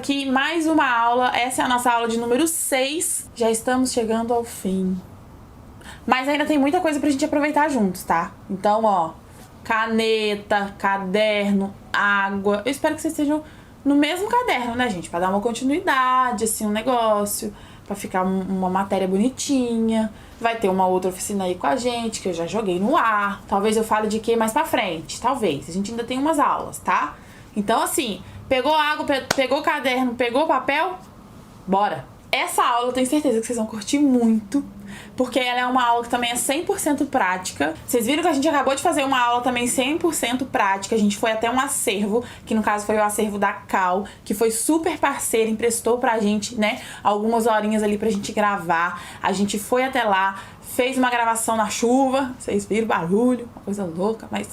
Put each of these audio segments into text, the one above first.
aqui mais uma aula. Essa é a nossa aula de número 6. Já estamos chegando ao fim. Mas ainda tem muita coisa pra gente aproveitar juntos, tá? Então, ó, caneta, caderno, água. Eu espero que vocês estejam no mesmo caderno, né, gente? Pra dar uma continuidade, assim, um negócio. Pra ficar uma matéria bonitinha. Vai ter uma outra oficina aí com a gente, que eu já joguei no ar. Talvez eu fale de que mais pra frente. Talvez. A gente ainda tem umas aulas, tá? Então, assim, pegou água, pegou caderno, pegou papel? Bora! Essa aula eu tenho certeza que vocês vão curtir muito, porque ela é uma aula que também é 100% prática. Vocês viram que a gente acabou de fazer uma aula também 100% prática. A gente foi até um acervo, que no caso foi o acervo da Cal, que foi super parceira, emprestou pra gente, né, algumas horinhas ali pra gente gravar. A gente foi até lá, fez uma gravação na chuva, vocês viram o barulho, uma coisa louca, mas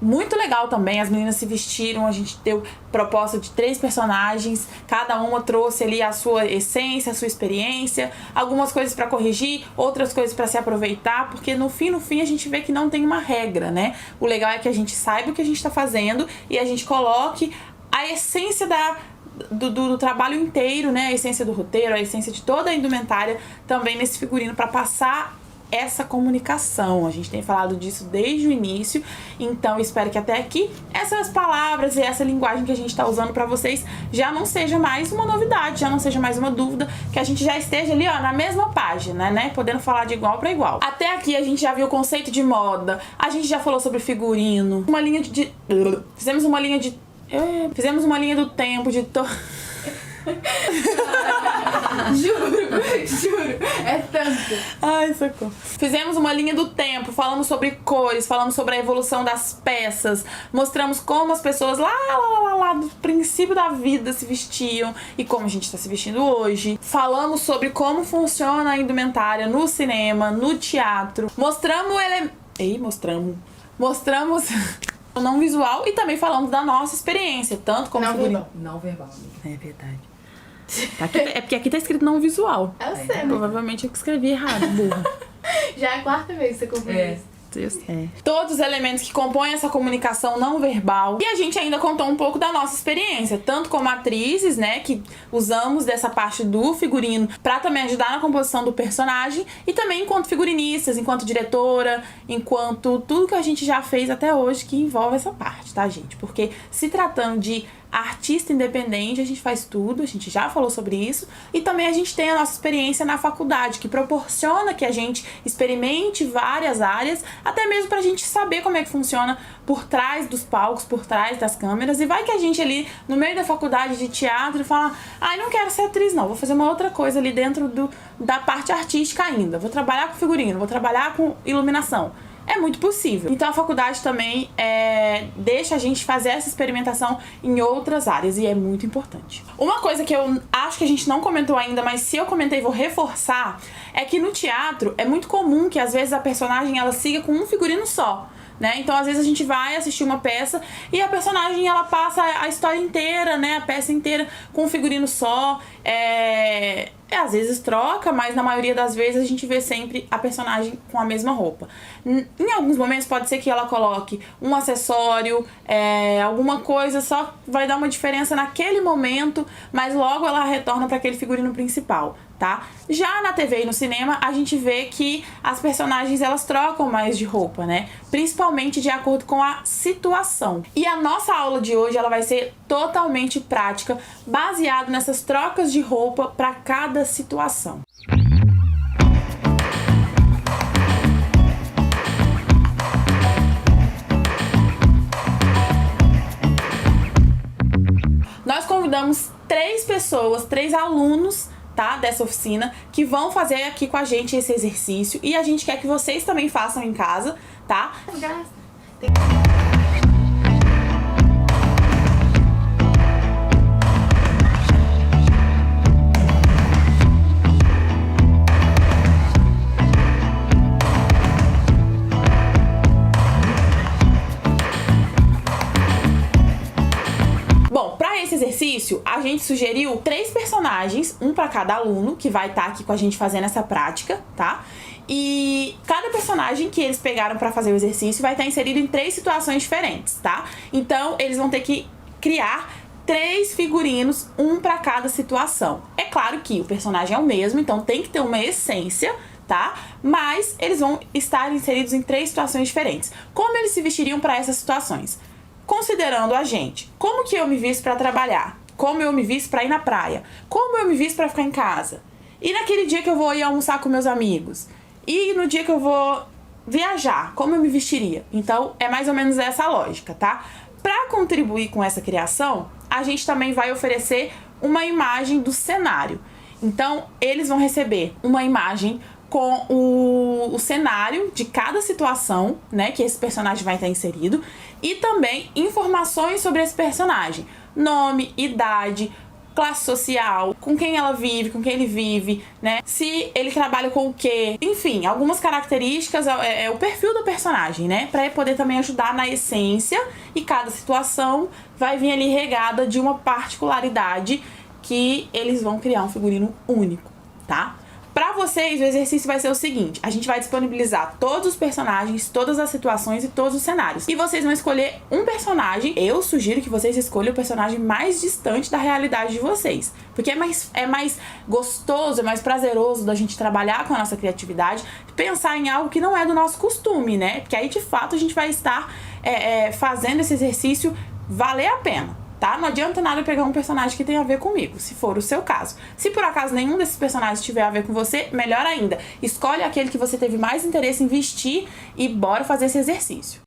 muito legal também. As meninas se vestiram, a gente deu proposta de 3 personagens, cada uma trouxe ali a sua essência, a sua experiência, algumas coisas pra corrigir, outras coisas pra se aproveitar, porque no fim a gente vê que não tem uma regra, né? O legal é que a gente saiba o que a gente tá fazendo e a gente coloque a essência do trabalho inteiro, né? A essência do roteiro, a essência de toda a indumentária também nesse figurino pra passar essa comunicação. A gente tem falado disso desde o início, então espero que até aqui essas palavras e essa linguagem que a gente tá usando pra vocês já não seja mais uma novidade, já não seja mais uma dúvida, que a gente já esteja ali, ó, na mesma página, né, podendo falar de igual pra igual. Até aqui a gente já viu o conceito de moda, a gente já falou sobre figurino, fizemos uma linha do tempo, Juro, é tanto. Ai, socorro. Fizemos uma linha do tempo, falamos sobre cores, falamos sobre a evolução das peças, mostramos como as pessoas lá do princípio da vida se vestiam e como a gente tá se vestindo hoje. Falamos sobre como funciona a indumentária no cinema, no teatro. Mostramos o não visual e também falamos da nossa experiência, tanto como figurino. Não verbal. É verdade. É porque aqui tá escrito não visual. Eu sei. Provavelmente eu que escrevi errado, burra. Já é a 4ª vez que você confirma isso. Todos os elementos que compõem essa comunicação não verbal. E a gente ainda contou um pouco da nossa experiência, tanto como atrizes, né, que usamos dessa parte do figurino pra também ajudar na composição do personagem, e também enquanto figurinistas, enquanto diretora, enquanto tudo que a gente já fez até hoje que envolve essa parte, tá, gente? Porque se tratando de artista independente, a gente faz tudo, a gente já falou sobre isso, e também a gente tem a nossa experiência na faculdade, que proporciona que a gente experimente várias áreas, até mesmo pra gente saber como é que funciona por trás dos palcos, por trás das câmeras, e vai que a gente ali no meio da faculdade de teatro fala, ai, não quero ser atriz não, vou fazer uma outra coisa ali dentro da parte artística ainda, vou trabalhar com figurino, vou trabalhar com iluminação. É muito possível. Então a faculdade também deixa a gente fazer essa experimentação em outras áreas e é muito importante. Uma coisa que eu acho que a gente não comentou ainda, mas se eu comentei vou reforçar, é que no teatro é muito comum que às vezes a personagem ela siga com um figurino só, né? Então às vezes a gente vai assistir uma peça e a personagem ela passa a história inteira, né? A peça inteira com um figurino só. Às vezes troca, mas na maioria das vezes a gente vê sempre a personagem com a mesma roupa. Em alguns momentos pode ser que ela coloque um acessório, alguma coisa, só vai dar uma diferença naquele momento, mas logo ela retorna para aquele figurino principal, tá? Já na TV e no cinema a gente vê que as personagens elas trocam mais de roupa, né? Principalmente de acordo com a situação. E a nossa aula de hoje ela vai ser totalmente prática, baseado nessas trocas de roupa para cada situação. Nós convidamos 3 pessoas, 3 alunos, tá, dessa oficina, que vão fazer aqui com a gente esse exercício, e a gente quer que vocês também façam em casa, tá? Bom, para esse exercício, a gente sugeriu 3 personagens, um para cada aluno, que vai estar aqui com a gente fazendo essa prática, tá? E cada personagem que eles pegaram para fazer o exercício vai estar inserido em 3 situações diferentes, tá? Então, eles vão ter que criar 3 figurinos, um para cada situação. É claro que o personagem é o mesmo, então tem que ter uma essência, tá? Mas eles vão estar inseridos em 3 situações diferentes. Como eles se vestiriam para essas situações? Considerando a gente, como que eu me visto para trabalhar? Como eu me visto para ir na praia? Como eu me visto para ficar em casa? E naquele dia que eu vou ir almoçar com meus amigos? E no dia que eu vou viajar, como eu me vestiria? Então, é mais ou menos essa a lógica, tá? Para contribuir com essa criação, a gente também vai oferecer uma imagem do cenário. Então, eles vão receber uma imagem com o cenário de cada situação, né, que esse personagem vai estar inserido, e também informações sobre esse personagem. Nome, idade, classe social, com quem ela vive, com quem ele vive, né? Se ele trabalha com o quê. Enfim, algumas características, é o perfil do personagem, né? Pra ele poder também ajudar na essência, e cada situação vai vir ali regada de uma particularidade que eles vão criar um figurino único, tá? Pra vocês, o exercício vai ser o seguinte: a gente vai disponibilizar todos os personagens, todas as situações e todos os cenários. E vocês vão escolher um personagem. Eu sugiro que vocês escolham o personagem mais distante da realidade de vocês. Porque é mais gostoso, é mais prazeroso da gente trabalhar com a nossa criatividade, pensar em algo que não é do nosso costume, né? Porque aí, de fato, a gente vai estar fazendo esse exercício valer a pena. Tá? Não adianta nada pegar um personagem que tenha a ver comigo, se for o seu caso. Se por acaso nenhum desses personagens tiver a ver com você, melhor ainda. Escolhe aquele que você teve mais interesse em vestir e bora fazer esse exercício.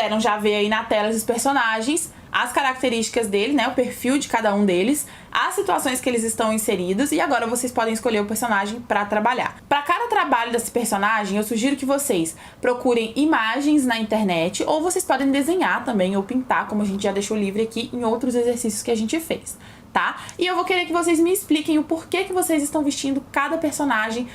puderam já ver aí na tela esses personagens, as características dele, né, o perfil de cada um deles, as situações que eles estão inseridos, e agora vocês podem escolher o personagem para trabalhar. Para cada trabalho desse personagem, eu sugiro que vocês procurem imagens na internet, ou vocês podem desenhar também, ou pintar, como a gente já deixou livre aqui em outros exercícios que a gente fez, tá? E eu vou querer que vocês me expliquem o porquê que vocês estão vestindo cada personagem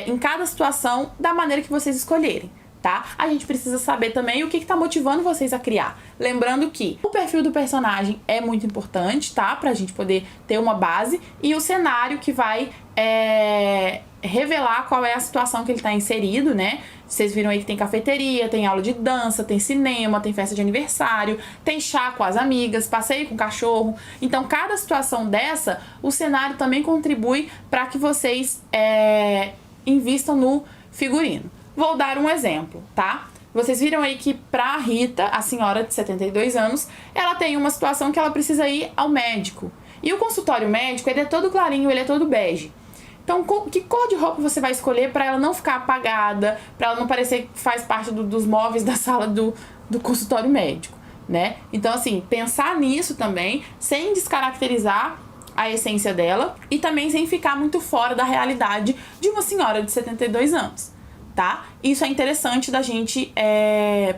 em cada situação da maneira que vocês escolherem. Tá? A gente precisa saber também o que tá motivando vocês a criar. Lembrando que o perfil do personagem é muito importante, tá? Pra gente poder ter uma base, e o cenário que vai revelar qual é a situação que ele tá inserido, né? Vocês viram aí que tem cafeteria, tem aula de dança, tem cinema, tem festa de aniversário, tem chá com as amigas, passeio com o cachorro. Então, cada situação dessa, o cenário também contribui para que vocês invistam no figurino. Vou dar um exemplo, tá? Vocês viram aí que pra Rita, a senhora de 72 anos, ela tem uma situação que ela precisa ir ao médico. E o consultório médico, ele é todo clarinho, ele é todo bege. Então, que cor de roupa você vai escolher pra ela não ficar apagada, pra ela não parecer que faz parte dos móveis da sala do consultório médico, né? Então, assim, pensar nisso também, sem descaracterizar a essência dela e também sem ficar muito fora da realidade de uma senhora de 72 anos. tá? Isso é interessante da gente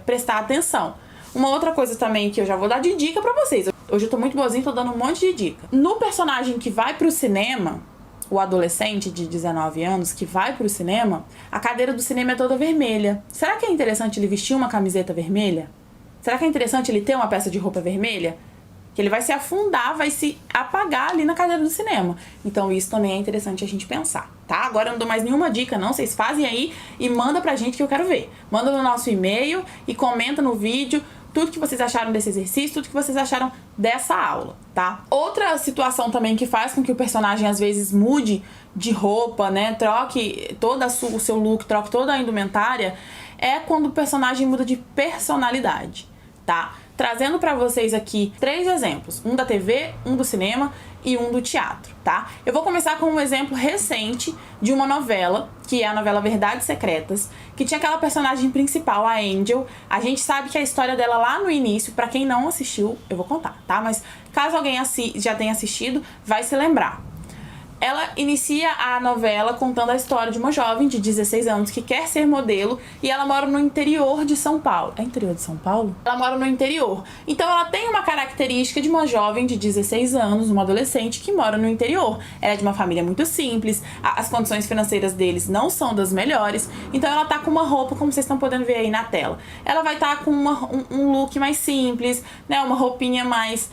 prestar atenção. Uma outra coisa também que eu já vou dar de dica pra vocês. Hoje eu tô muito boazinha, tô dando um monte de dica. No personagem que vai pro cinema, o adolescente de 19 anos que vai pro cinema, a cadeira do cinema é toda vermelha. Será que é interessante ele vestir uma camiseta vermelha? Será que é interessante ele ter uma peça de roupa vermelha? Que ele vai se afundar, vai se apagar ali na cadeira do cinema. Então isso também é interessante a gente pensar, tá? Agora eu não dou mais nenhuma dica não, vocês fazem aí e manda pra gente que eu quero ver. Manda no nosso e-mail e comenta no vídeo tudo que vocês acharam desse exercício, tudo que vocês acharam dessa aula, tá? Outra situação também que faz com que o personagem às vezes mude de roupa, né? Troque todo o seu look, troque toda a indumentária, é quando o personagem muda de personalidade, tá? Trazendo pra vocês aqui 3 exemplos, um da TV, um do cinema e um do teatro, tá? Eu vou começar com um exemplo recente de uma novela, que é a novela Verdades Secretas, que tinha aquela personagem principal, a Angel. A gente sabe que a história dela lá no início, pra quem não assistiu, eu vou contar, tá? Mas caso alguém já tenha assistido, vai se lembrar. Ela inicia a novela contando a história de uma jovem de 16 anos que quer ser modelo e ela mora no interior de São Paulo. É interior de São Paulo? Ela mora no interior. Então ela tem uma característica de uma jovem de 16 anos, uma adolescente que mora no interior. Ela é de uma família muito simples, as condições financeiras deles não são das melhores, então ela tá com uma roupa, como vocês estão podendo ver aí na tela. Ela vai estar com um look mais simples, né, uma roupinha mais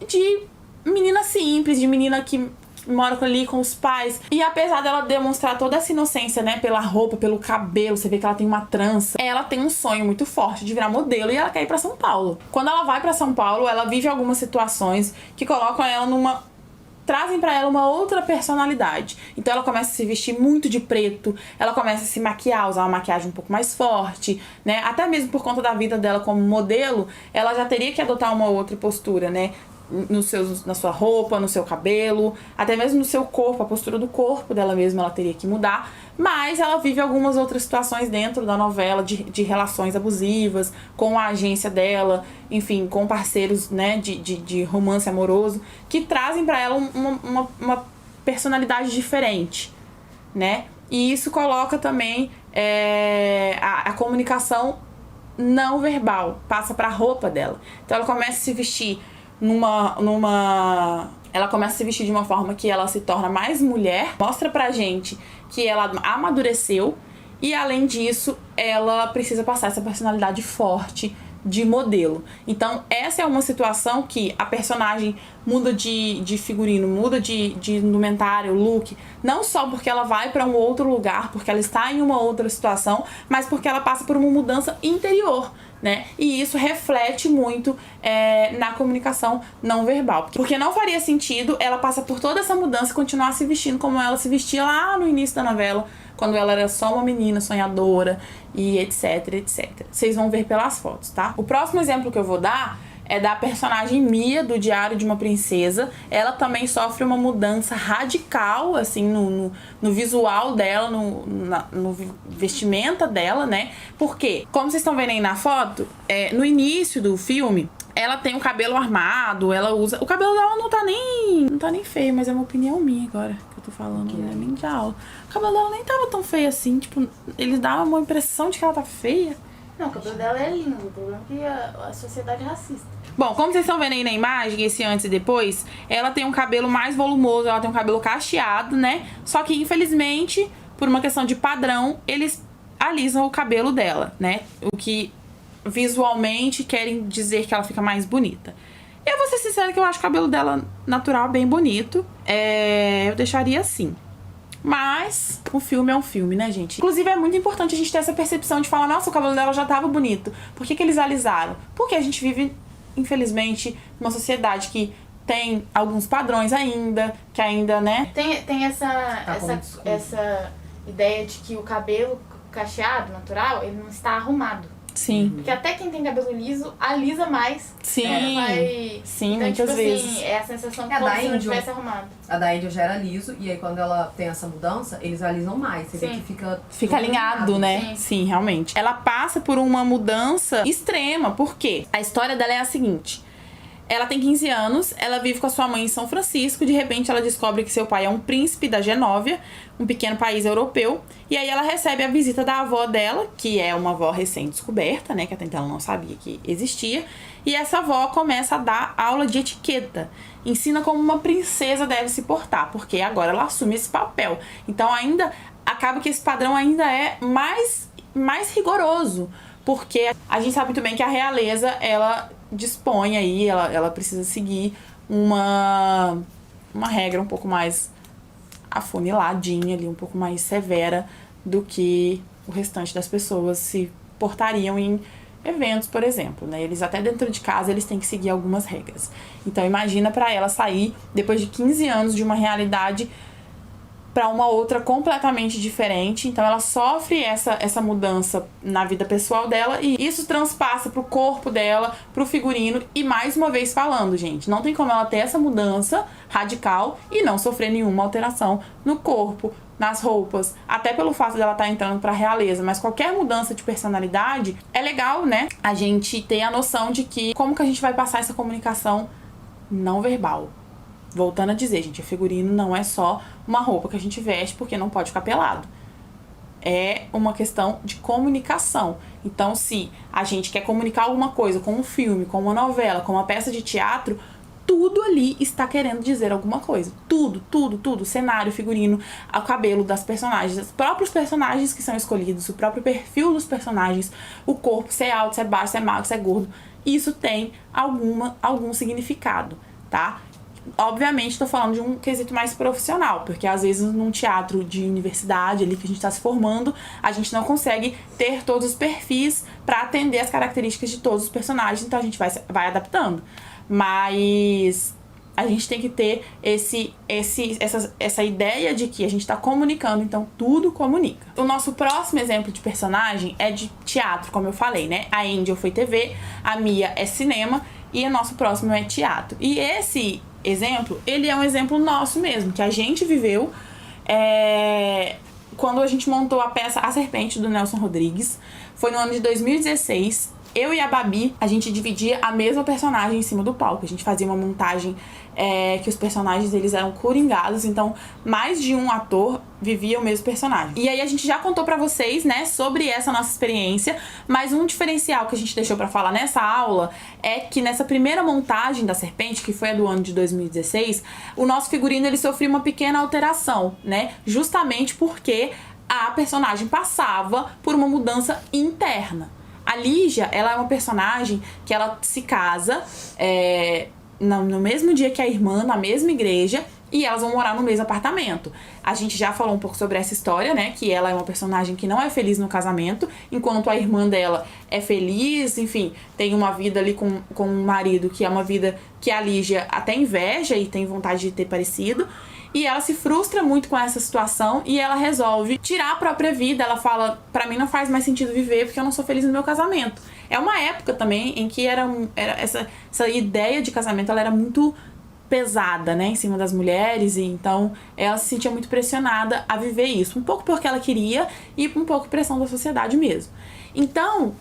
de menina simples, de menina que mora ali com os pais. E apesar dela demonstrar toda essa inocência, né, pela roupa, pelo cabelo, você vê que ela tem uma trança, ela tem um sonho muito forte de virar modelo e ela quer ir pra São Paulo. Quando ela vai pra São Paulo, ela vive algumas situações que colocam ela trazem pra ela uma outra personalidade. Então ela começa a se vestir muito de preto, ela começa a se maquiar, usar uma maquiagem um pouco mais forte, né? Até mesmo por conta da vida dela como modelo, ela já teria que adotar uma outra postura, né? Na sua roupa, no seu cabelo, até mesmo no seu corpo, a postura do corpo dela mesma ela teria que mudar, mas ela vive algumas outras situações dentro da novela de relações abusivas com a agência dela, enfim, com parceiros, né, de romance amoroso, que trazem pra ela uma personalidade diferente, né, e isso coloca também a comunicação não verbal, passa pra roupa dela, então ela começa a se vestir ela começa a se vestir de uma forma que ela se torna mais mulher, mostra pra gente que ela amadureceu e além disso ela precisa passar essa personalidade forte de modelo. Então essa é uma situação que a personagem muda de figurino, muda de indumentário, look, não só porque ela vai pra um outro lugar, porque ela está em uma outra situação, mas porque ela passa por uma mudança interior, né? E isso reflete muito na comunicação não verbal. Porque não faria sentido ela passar por toda essa mudança e continuar se vestindo como ela se vestia lá no início da novela, quando ela era só uma menina sonhadora e etc, etc. Vocês vão ver pelas fotos, tá? O próximo exemplo que eu vou dar é da personagem Mia, do Diário de uma Princesa. Ela também sofre uma mudança radical, assim, no visual dela, no vestimenta dela, né? Porque, como vocês estão vendo aí na foto, no início do filme, ela tem o cabelo armado, ela usa... O cabelo dela não tá nem feio, mas é uma opinião minha agora que eu tô falando, né? Nem de aula. O cabelo dela nem tava tão feio assim, tipo, eles davam uma impressão de que ela tá feia. Não, o cabelo dela é lindo, o problema é que a sociedade é racista. Bom, como vocês estão vendo aí na imagem, esse antes e depois, ela tem um cabelo mais volumoso, ela tem um cabelo cacheado, né? Só que, infelizmente, por uma questão de padrão, eles alisam o cabelo dela, né? O que visualmente querem dizer que ela fica mais bonita. Eu vou ser sincera que eu acho o cabelo dela natural bem bonito. Eu deixaria assim. Mas o filme é um filme, né, gente? Inclusive, é muito importante a gente ter essa percepção de falar, nossa, o cabelo dela já tava bonito. Por que eles alisaram? Porque a gente vive, infelizmente, numa sociedade que tem alguns padrões ainda, que ainda, né? Tem essa ideia de que o cabelo cacheado, natural, ele não está arrumado. Sim. Porque até quem tem cabelo liso, alisa mais. Sim. Sim, então, muitas vezes. Assim, é a sensação como se não tivesse arrumado. A da Angel já era liso, e aí quando ela tem essa mudança, eles alisam mais. Você vê que fica alinhado, né? Sim, realmente. Ela passa por uma mudança extrema, porque a história dela é a seguinte. Ela tem 15 anos, ela vive com a sua mãe em São Francisco, de repente ela descobre que seu pai é um príncipe da Genóvia, um pequeno país europeu, e aí ela recebe a visita da avó dela, que é uma avó recém-descoberta, né, que até então ela não sabia que existia, e essa avó começa a dar aula de etiqueta, ensina como uma princesa deve se portar, porque agora ela assume esse papel. Então ainda acaba que esse padrão ainda é mais rigoroso, porque a gente sabe muito bem que a realeza, ela dispõe aí, ela precisa seguir uma regra um pouco mais afuniladinha ali, um pouco mais severa do que o restante das pessoas se portariam em eventos, por exemplo, né? Eles até dentro de casa, eles têm que seguir algumas regras. Então imagina pra ela sair depois de 15 anos de uma realidade para uma outra completamente diferente. Então ela sofre essa mudança na vida pessoal dela e isso transpassa pro corpo dela, pro figurino. E mais uma vez falando, gente, não tem como ela ter essa mudança radical e não sofrer nenhuma alteração no corpo, nas roupas, até pelo fato dela estar entrando pra realeza. Mas qualquer mudança de personalidade é legal, né? A gente ter a noção de que como que a gente vai passar essa comunicação não verbal. Voltando a dizer, gente, o figurino não é só uma roupa que a gente veste porque não pode ficar pelado. É uma questão de comunicação. Então, se a gente quer comunicar alguma coisa com um filme, com uma novela, com uma peça de teatro, tudo ali está querendo dizer alguma coisa. Tudo. O cenário, o figurino, o cabelo das personagens, os próprios personagens que são escolhidos, o próprio perfil dos personagens, o corpo, se é alto, se é baixo, se é magro, se é gordo. Isso tem algum significado, tá? Obviamente, estou falando de um quesito mais profissional, porque às vezes num teatro de universidade ali que a gente está se formando, a gente não consegue ter todos os perfis para atender as características de todos os personagens, então a gente vai adaptando. Mas a gente tem que ter essa ideia de que a gente está comunicando, então tudo comunica. O nosso próximo exemplo de personagem é de teatro, como eu falei, né? A Angel foi TV, a Mia é cinema e o nosso próximo é teatro. E esse exemplo, ele é um exemplo nosso mesmo, que a gente viveu quando a gente montou a peça A Serpente, do Nelson Rodrigues. Foi no ano de 2016. Eu e a Babi, a gente dividia a mesma personagem em cima do palco. A gente fazia uma montagem que os personagens, eles eram coringados. Então, mais de um ator vivia o mesmo personagem. E aí a gente já contou pra vocês, né, sobre essa nossa experiência. Mas um diferencial que a gente deixou pra falar nessa aula é que nessa primeira montagem da Serpente, que foi a do ano de 2016, o nosso figurino, ele sofreu uma pequena alteração, né? Justamente porque a personagem passava por uma mudança interna. A Lígia, ela é uma personagem que ela se casa no mesmo dia que a irmã, na mesma igreja, e elas vão morar no mesmo apartamento. A gente já falou um pouco sobre essa história, né? Que ela é uma personagem que não é feliz no casamento, enquanto a irmã dela é feliz, enfim, tem uma vida ali com um marido que é uma vida que a Lígia até inveja e tem vontade de ter parecido. E ela se frustra muito com essa situação e ela resolve tirar a própria vida. Ela fala, pra mim não faz mais sentido viver porque eu não sou feliz no meu casamento. É uma época também em que era essa ideia de casamento, ela era muito pesada, né, em cima das mulheres, e então ela se sentia muito pressionada a viver isso, um pouco porque ela queria e um pouco pressão da sociedade mesmo. Então,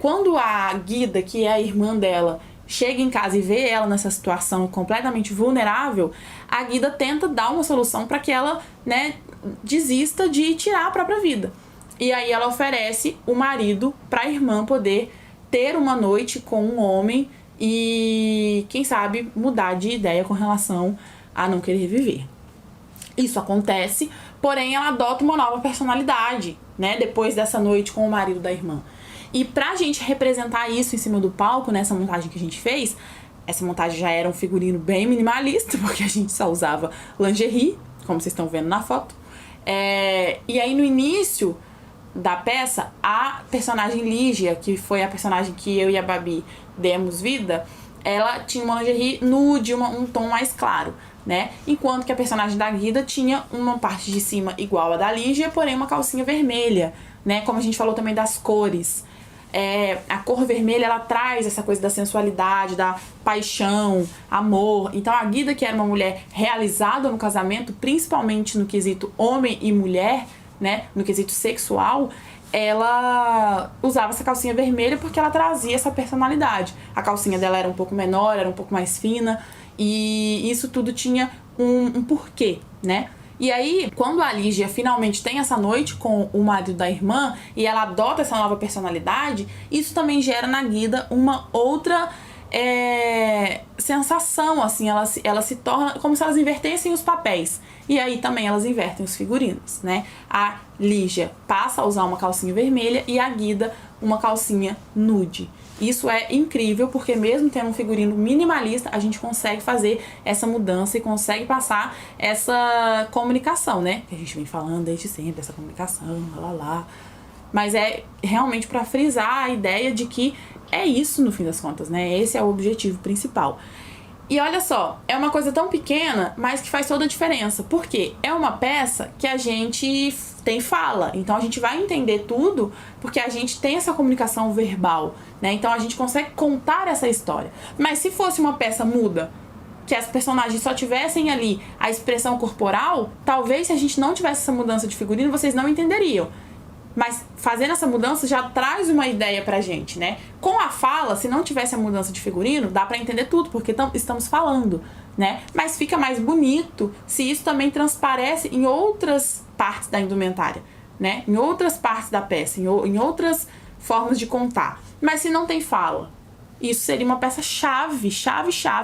quando a Guida, que é a irmã dela, chega em casa e vê ela nessa situação completamente vulnerável, a Guida tenta dar uma solução para que ela, né, desista de tirar a própria vida. E aí ela oferece o marido para a irmã poder ter uma noite com um homem e, quem sabe, mudar de ideia com relação a não querer viver. Isso acontece, porém ela adota uma nova personalidade, né, depois dessa noite com o marido da irmã. E pra gente representar isso em cima do palco, nessa montagem que a gente fez, essa montagem já era um figurino bem minimalista, porque a gente só usava lingerie, como vocês estão vendo na foto. E aí no início da peça, a personagem Lígia, que foi a personagem que eu e a Babi demos vida, ela tinha uma lingerie nude, um tom mais claro, né? Enquanto que a personagem da Guida tinha uma parte de cima igual a da Lígia, porém uma calcinha vermelha, né? Como a gente falou também das cores. A cor vermelha, ela traz essa coisa da sensualidade, da paixão, amor. Então a Guida, que era uma mulher realizada no casamento, principalmente no quesito homem e mulher, né, no quesito sexual, ela usava essa calcinha vermelha porque ela trazia essa personalidade. A calcinha dela era um pouco menor, era um pouco mais fina, e isso tudo tinha um porquê, né? E aí, quando a Lígia finalmente tem essa noite com o marido da irmã e ela adota essa nova personalidade, isso também gera na Guida uma outra sensação, assim, ela se torna como se elas invertessem os papéis. E aí também elas invertem os figurinos, né? A Lígia passa a usar uma calcinha vermelha e a Guida uma calcinha nude. Isso é incrível, porque mesmo tendo um figurino minimalista, a gente consegue fazer essa mudança e consegue passar essa comunicação, né? Que a gente vem falando desde sempre, essa comunicação, lá. Mas é realmente para frisar a ideia de que é isso no fim das contas, né? Esse é o objetivo principal. E olha só, é uma coisa tão pequena, mas que faz toda a diferença. Por quê? É uma peça que a gente tem fala. Então a gente vai entender tudo porque a gente tem essa comunicação verbal, né? Então a gente consegue contar essa história. Mas se fosse uma peça muda, que as personagens só tivessem ali a expressão corporal, talvez se a gente não tivesse essa mudança de figurino, vocês não entenderiam. Mas fazendo essa mudança já traz uma ideia pra gente, né? Com a fala, se não tivesse a mudança de figurino, dá pra entender tudo, porque estamos falando, né? Mas fica mais bonito se isso também transparece em outras partes da indumentária, né? Em outras partes da peça, em outras formas de contar. Mas se não tem fala, isso seria uma peça chave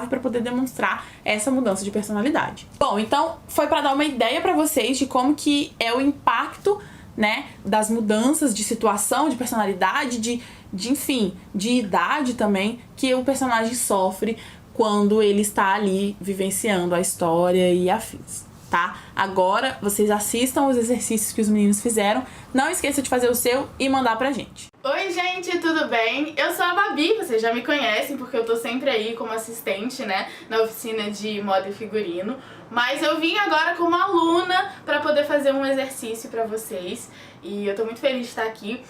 para poder demonstrar essa mudança de personalidade. Bom, então foi pra dar uma ideia pra vocês de como que é o impacto, né, das mudanças de situação, de personalidade, enfim, de idade também, que o personagem sofre quando ele está ali vivenciando a história e afins, tá? Agora, vocês assistam os exercícios que os meninos fizeram. Não esqueça de fazer o seu e mandar pra gente. Oi, gente, tudo bem? Eu sou a Babi, vocês já me conhecem porque eu tô sempre aí como assistente, né, na oficina de moda e figurino. Mas eu vim agora como aluna pra poder fazer um exercício pra vocês. E eu tô muito feliz de estar aqui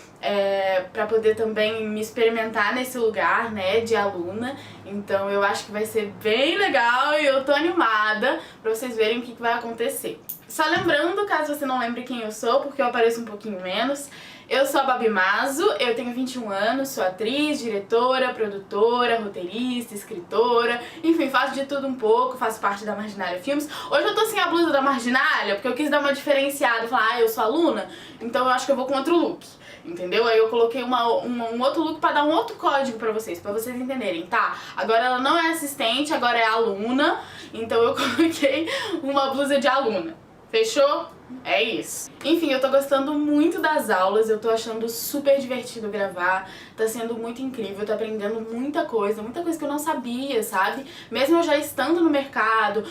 pra poder também me experimentar nesse lugar, né, de aluna. Então eu acho que vai ser bem legal e eu tô animada pra vocês verem o que vai acontecer. Só lembrando, caso você não lembre quem eu sou, porque eu apareço um pouquinho menos, eu sou a Babi Mazo, eu tenho 21 anos, sou atriz, diretora, produtora, roteirista, escritora, enfim, faço de tudo um pouco, faço parte da Marginália Filmes. Hoje eu tô sem a blusa da Marginália, porque eu quis dar uma diferenciada, falar, eu sou aluna, então eu acho que eu vou com outro look, entendeu? Aí eu coloquei um outro look pra dar um outro código pra vocês entenderem, tá? Agora ela não é assistente, agora é aluna, então eu coloquei uma blusa de aluna. Fechou? É isso. Enfim, eu tô gostando muito das aulas, eu tô achando super divertido gravar, tá sendo muito incrível, eu tô aprendendo muita coisa que eu não sabia, sabe? Mesmo eu já estando no mercado,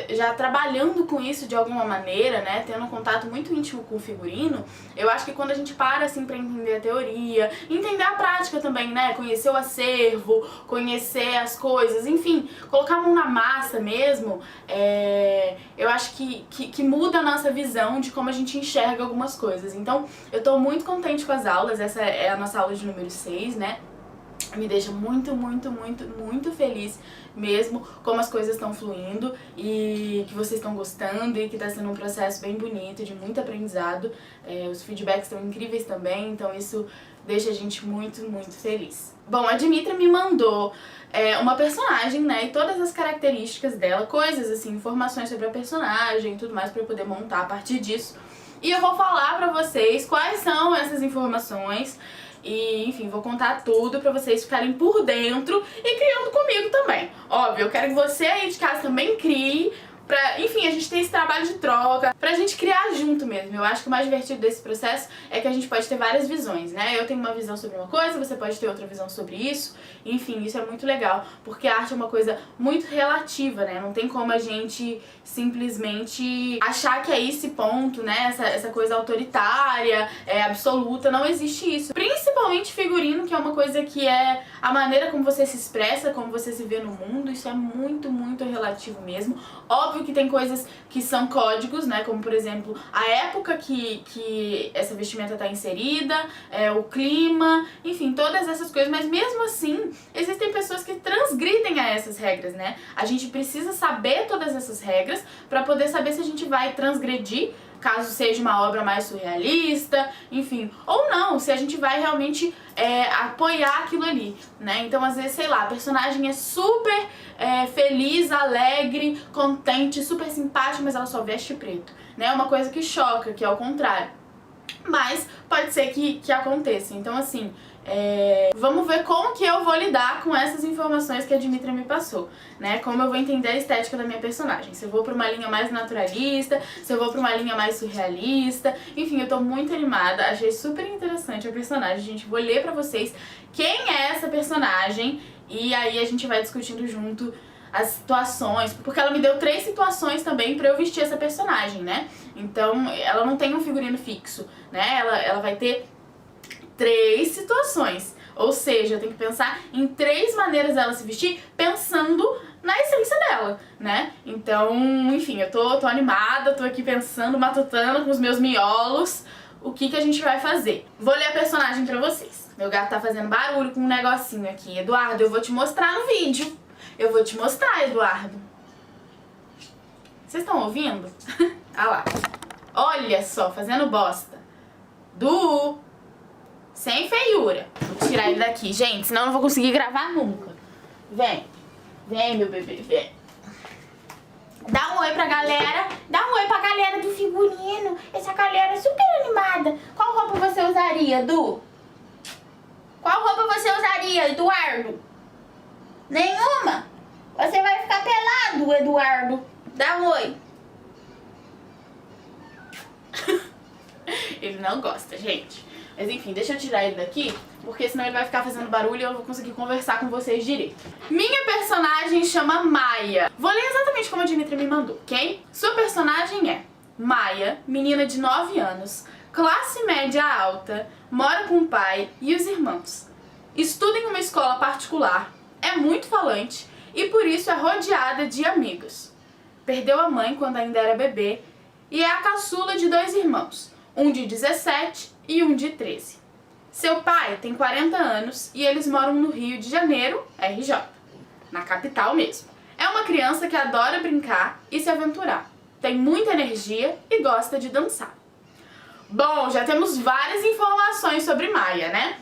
já trabalhando com isso de alguma maneira, né, tendo um contato muito íntimo com o figurino, eu acho que quando a gente para, assim, pra entender a teoria, entender a prática também, né, conhecer o acervo, conhecer as coisas, enfim, colocar a mão na massa mesmo, eu acho que muda a nossa visão de como a gente enxerga algumas coisas. Então, eu tô muito contente com as aulas, essa é a nossa aula de número 6, né? Me deixa muito, muito, muito, muito feliz mesmo como as coisas estão fluindo e que vocês estão gostando e que tá sendo um processo bem bonito, de muito aprendizado. Os feedbacks estão incríveis também, então isso deixa a gente muito, muito feliz. Bom, a Dimitra me mandou uma personagem, né, e todas as características dela, coisas assim, informações sobre a personagem e tudo mais pra eu poder montar a partir disso. E eu vou falar pra vocês quais são essas informações e, enfim, vou contar tudo pra vocês ficarem por dentro e criando comigo também. Óbvio, eu quero que você aí de casa também crie, pra, enfim, a gente tem esse trabalho de troca, pra gente criar junto mesmo. Eu acho que o mais divertido desse processo é que a gente pode ter várias visões, né? Eu tenho uma visão sobre uma coisa, você pode ter outra visão sobre isso. Enfim, isso é muito legal, porque a arte é uma coisa muito relativa, né? Não tem como a gente simplesmente achar que é esse ponto, né? Essa coisa autoritária, absoluta, não existe isso. Principalmente figurino, que é uma coisa que é a maneira como você se expressa, como você se vê no mundo, isso é muito, muito relativo mesmo. Óbvio que tem coisas que são códigos, né? Como, por exemplo, a época que essa vestimenta tá inserida, o clima, enfim, todas essas coisas. Mas mesmo assim, existem pessoas que transgridem a essas regras, né? A gente precisa saber todas essas regras pra poder saber se a gente vai transgredir caso seja uma obra mais surrealista, enfim. Ou não, se a gente vai realmente apoiar aquilo ali, né? Então, às vezes, sei lá, a personagem é super feliz, alegre, contente, super simpática, mas ela só veste preto, né? É uma coisa que choca, que é o contrário. Mas pode ser que aconteça. Então, assim, vamos ver como que eu vou lidar com essas informações que a Dimitra me passou, né? Como eu vou entender a estética da minha personagem. Se eu vou pra uma linha mais naturalista, se eu vou pra uma linha mais surrealista. Enfim, eu tô muito animada, achei super interessante a personagem. Gente, vou ler pra vocês quem é essa personagem e aí a gente vai discutindo junto as situações, porque ela me deu 3 situações também pra eu vestir essa personagem, né? Então, ela não tem um figurino fixo, né? Ela vai ter 3 situações, ou seja, eu tenho que pensar em 3 maneiras dela se vestir, pensando na essência dela, né? Então, enfim, eu tô animada, tô aqui pensando, matutando com os meus miolos, o que a gente vai fazer. Vou ler a personagem pra vocês. Meu gato tá fazendo barulho com um negocinho aqui. Eduardo, eu vou te mostrar no vídeo. Eu vou te mostrar, Eduardo. Vocês estão ouvindo? Ah lá. Olha só, fazendo bosta. Sem feiura. Vou tirar ele daqui, gente, senão eu não vou conseguir gravar nunca. Vem. Vem, meu bebê, vem. Dá um oi pra galera. Dá um oi pra galera do figurino. Essa galera é super animada. Qual roupa você usaria, Edu? Qual roupa você usaria, Eduardo? Nenhuma? Você vai ficar pelado, Eduardo. Dá um oi. Ele não gosta, gente. Mas enfim, deixa eu tirar ele daqui, porque senão ele vai ficar fazendo barulho e eu não vou conseguir conversar com vocês direito. Minha personagem chama Maia. Vou ler exatamente como a Dimitra me mandou, ok? Sua personagem é Maia, menina de 9 anos, classe média alta, mora com o pai e os irmãos. Estuda em uma escola particular, é muito falante e por isso é rodeada de amigos. Perdeu a mãe quando ainda era bebê e é a caçula de 2 irmãos, um de 17 e um de 13. Seu pai tem 40 anos e eles moram no Rio de Janeiro, RJ, na capital mesmo. É uma criança que adora brincar e se aventurar, tem muita energia e gosta de dançar. Bom, já temos várias informações sobre Maia, né?